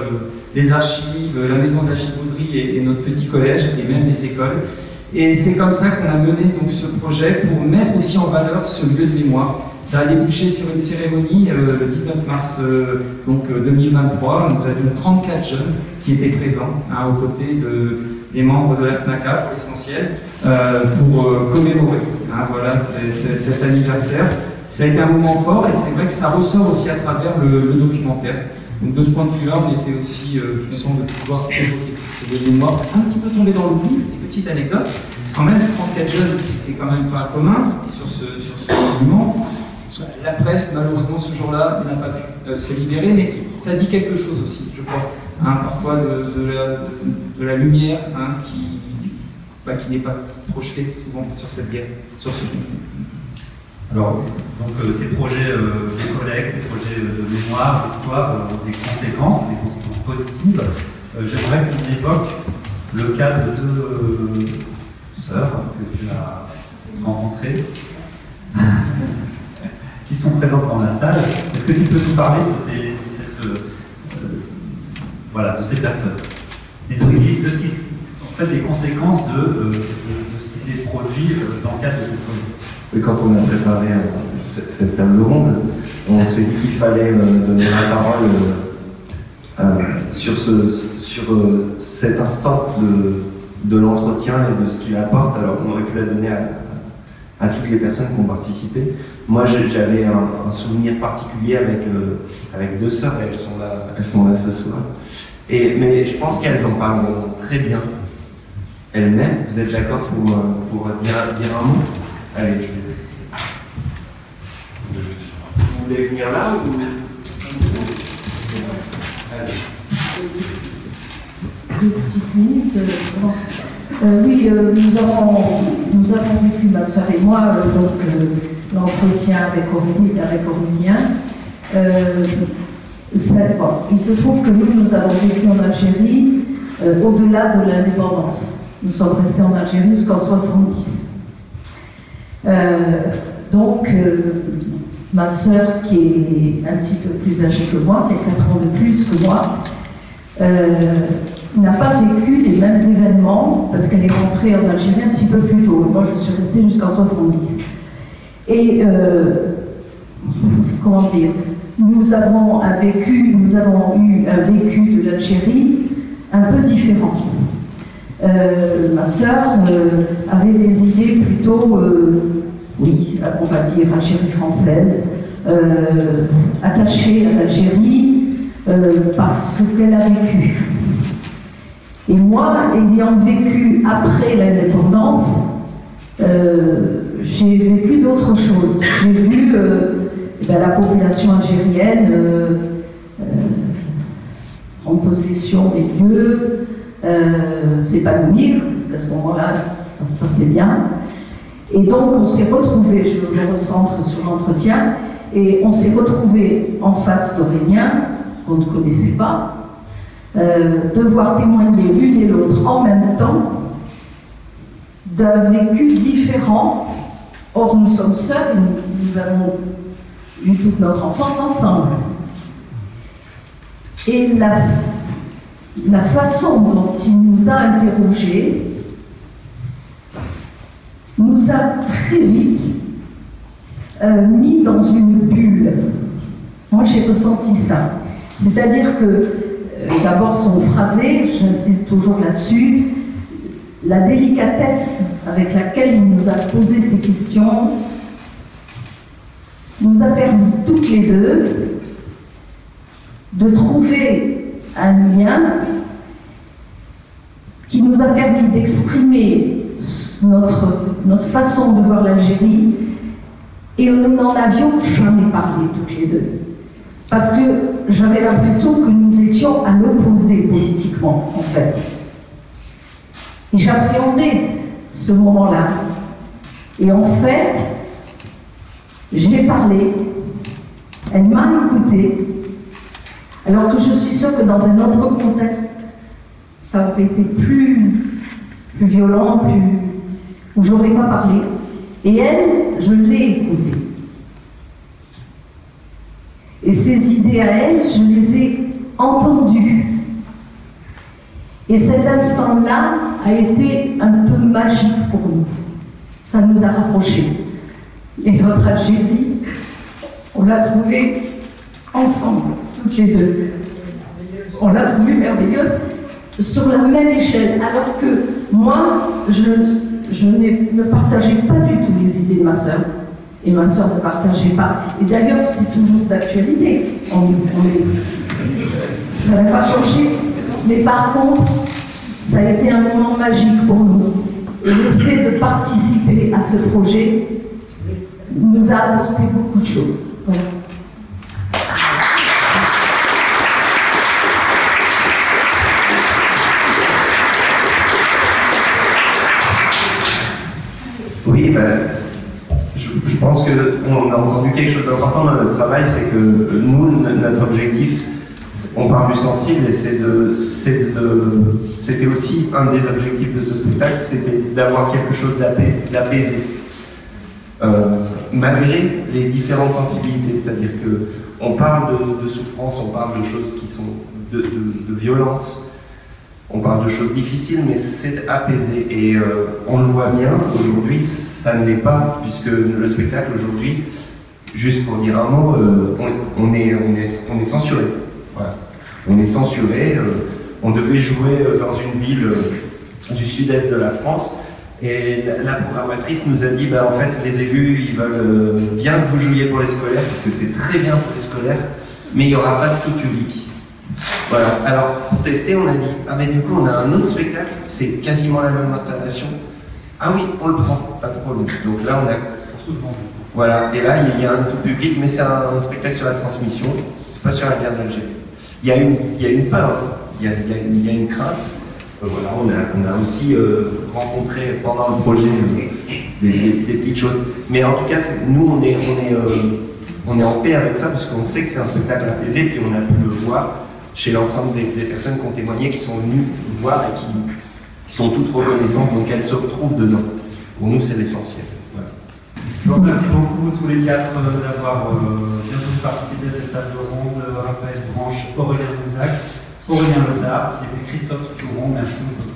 les archives, la maison de la Gibauderie et notre petit collège, et même les écoles. Et c'est comme ça qu'on a mené donc, ce projet pour mettre aussi en valeur ce lieu de mémoire. Ça a débouché sur une cérémonie le 19 mars 2023. Nous avions 34 jeunes qui étaient présents aux côtés des membres de la FNACA, pour l'essentiel, pour commémorer voilà, cet anniversaire. Ça a été un moment fort, et c'est vrai que ça ressort aussi à travers le documentaire. Donc de ce point de vue-là, on était aussi content de pouvoir évoquer ces mémoires, un petit peu tombé dans l'oubli. Des petites anecdotes. Quand même, 34 jeunes, c'était quand même pas commun sur ce monument. La presse, malheureusement, ce jour-là, n'a pas pu se libérer, mais ça dit quelque chose aussi, je crois. Parfois de la lumière qui n'est pas projetée souvent sur cette guerre, sur ce conflit. Alors, donc, ces projets de collecte, ces projets de mémoire, d'histoire, ont des conséquences positives. J'aimerais qu'on évoque le cas de 2 sœurs que tu as rencontrées, qui sont présentes dans la salle. Est-ce que tu peux nous parler de ces personnes et de ce qui, en fait, des conséquences de ce qui s'est produit dans le cadre de cette collecte? Et quand on a préparé cette table ronde, on s'est dit qu'il fallait donner la parole sur cet instant de l'entretien et de ce qu'il apporte. Alors on aurait pu la donner à toutes les personnes qui ont participé. Moi j'avais un souvenir particulier avec 2 sœurs, et elles sont là ce soir. Mais je pense qu'elles en parleront très bien elles-mêmes. Vous êtes d'accord pour dire un mot? Allez, vous voulez venir là ou... Allez. Une petite minute. Oui, nous avons vécu, ma soeur et moi, l'entretien avec Aurélien. Il se trouve que nous avons vécu en Algérie au-delà de l'indépendance. Nous sommes restés en Algérie jusqu'en 70. Ma sœur, qui est un petit peu plus âgée que moi, qui a 4 ans de plus que moi, n'a pas vécu les mêmes événements, parce qu'elle est rentrée en Algérie un petit peu plus tôt. Moi, je suis restée jusqu'en 70. Et, comment dire, nous avons eu un vécu de l'Algérie un peu différent. Ma sœur avait des idées plutôt, oui, on va dire Algérie française, attachée à l'Algérie parce qu'elle a vécu. Et moi, ayant vécu après l'indépendance, j'ai vécu d'autres choses. J'ai vu la population algérienne prendre possession des lieux, s'épanouir, parce qu'à ce moment-là, ça se passait bien. Et donc, on s'est retrouvés, je me recentre sur l'entretien, et on s'est retrouvés en face d'Aurélien, qu'on ne connaissait pas, devoir témoigner l'une et l'autre en même temps d'un vécu différent. Or, nous sommes seuls, nous avons eu toute notre enfance ensemble. Et la façon dont il nous a interrogés nous a très vite mis dans une bulle. Moi, j'ai ressenti ça. C'est-à-dire que, d'abord, son phrasé, j'insiste toujours là-dessus, la délicatesse avec laquelle il nous a posé ces questions nous a permis toutes les deux de trouver un lien qui nous a permis d'exprimer notre façon de voir l'Algérie, et nous n'en avions jamais parlé toutes les deux. Parce que j'avais l'impression que nous étions à l'opposé politiquement, en fait. Et j'appréhendais ce moment-là. Et en fait, j'ai parlé, elle m'a écouté, alors que je suis sûre que dans un autre contexte, ça aurait été plus violent, où j'aurais pas parlé. Et elle, je l'ai écoutée. Et ses idées à elle, je les ai entendues. Et cet instant-là a été un peu magique pour nous. Ça nous a rapprochés. Et notre Algérie, on l'a trouvée ensemble, toutes les deux. On l'a trouvée merveilleuse, sur la même échelle. Alors que moi, je ne partageais pas du tout les idées de ma sœur. Et ma sœur ne partageait pas. Et d'ailleurs, c'est toujours d'actualité. Ça n'a pas changé. Mais par contre, ça a été un moment magique pour nous. Et le fait de participer à ce projet nous a apporté beaucoup de choses. Voilà. Oui, je pense qu'on a entendu quelque chose d'important dans notre travail, c'est que nous, notre objectif, on parle du sensible, et c'était aussi un des objectifs de ce spectacle, c'était d'avoir quelque chose d'apaisé. Malgré les différentes sensibilités, c'est-à-dire qu'on parle de souffrance, on parle de choses qui sont de violence, on parle de choses difficiles, mais c'est apaisé. Et on le voit bien, aujourd'hui, ça ne l'est pas, puisque le spectacle, aujourd'hui, juste pour dire un mot, on est censuré. Voilà. On est censuré, on devait jouer dans une ville du sud-est de la France, et la programmatrice nous a dit, en fait, les élus, ils veulent bien que vous jouiez pour les scolaires, parce que c'est très bien pour les scolaires, mais il n'y aura pas de tout public. Voilà, alors pour tester, on a dit, mais du coup on a un autre spectacle, c'est quasiment la même installation. Ah oui, on le prend, pas de problème. Donc là on a pour tout le monde. Voilà, et là il y a un tout public, mais c'est un spectacle sur la transmission, c'est pas sur la guerre d'Algérie. Il y a une peur, il y a une crainte. Voilà, on a aussi rencontré pendant le projet des petites choses. Mais en tout cas, nous on est en paix avec ça, parce qu'on sait que c'est un spectacle apaisé, puis on a pu le voir chez l'ensemble des personnes qui ont témoigné, qui sont venues voir et qui sont toutes reconnaissantes, donc elles se retrouvent dedans. Pour nous, c'est l'essentiel. Voilà. Je vous remercie beaucoup tous les quatre d'avoir bien voulu participer à cette table ronde. Raphaël Branche, Aurélien Mouzac, Aurélien Lotard et Christophe Touron. Merci beaucoup.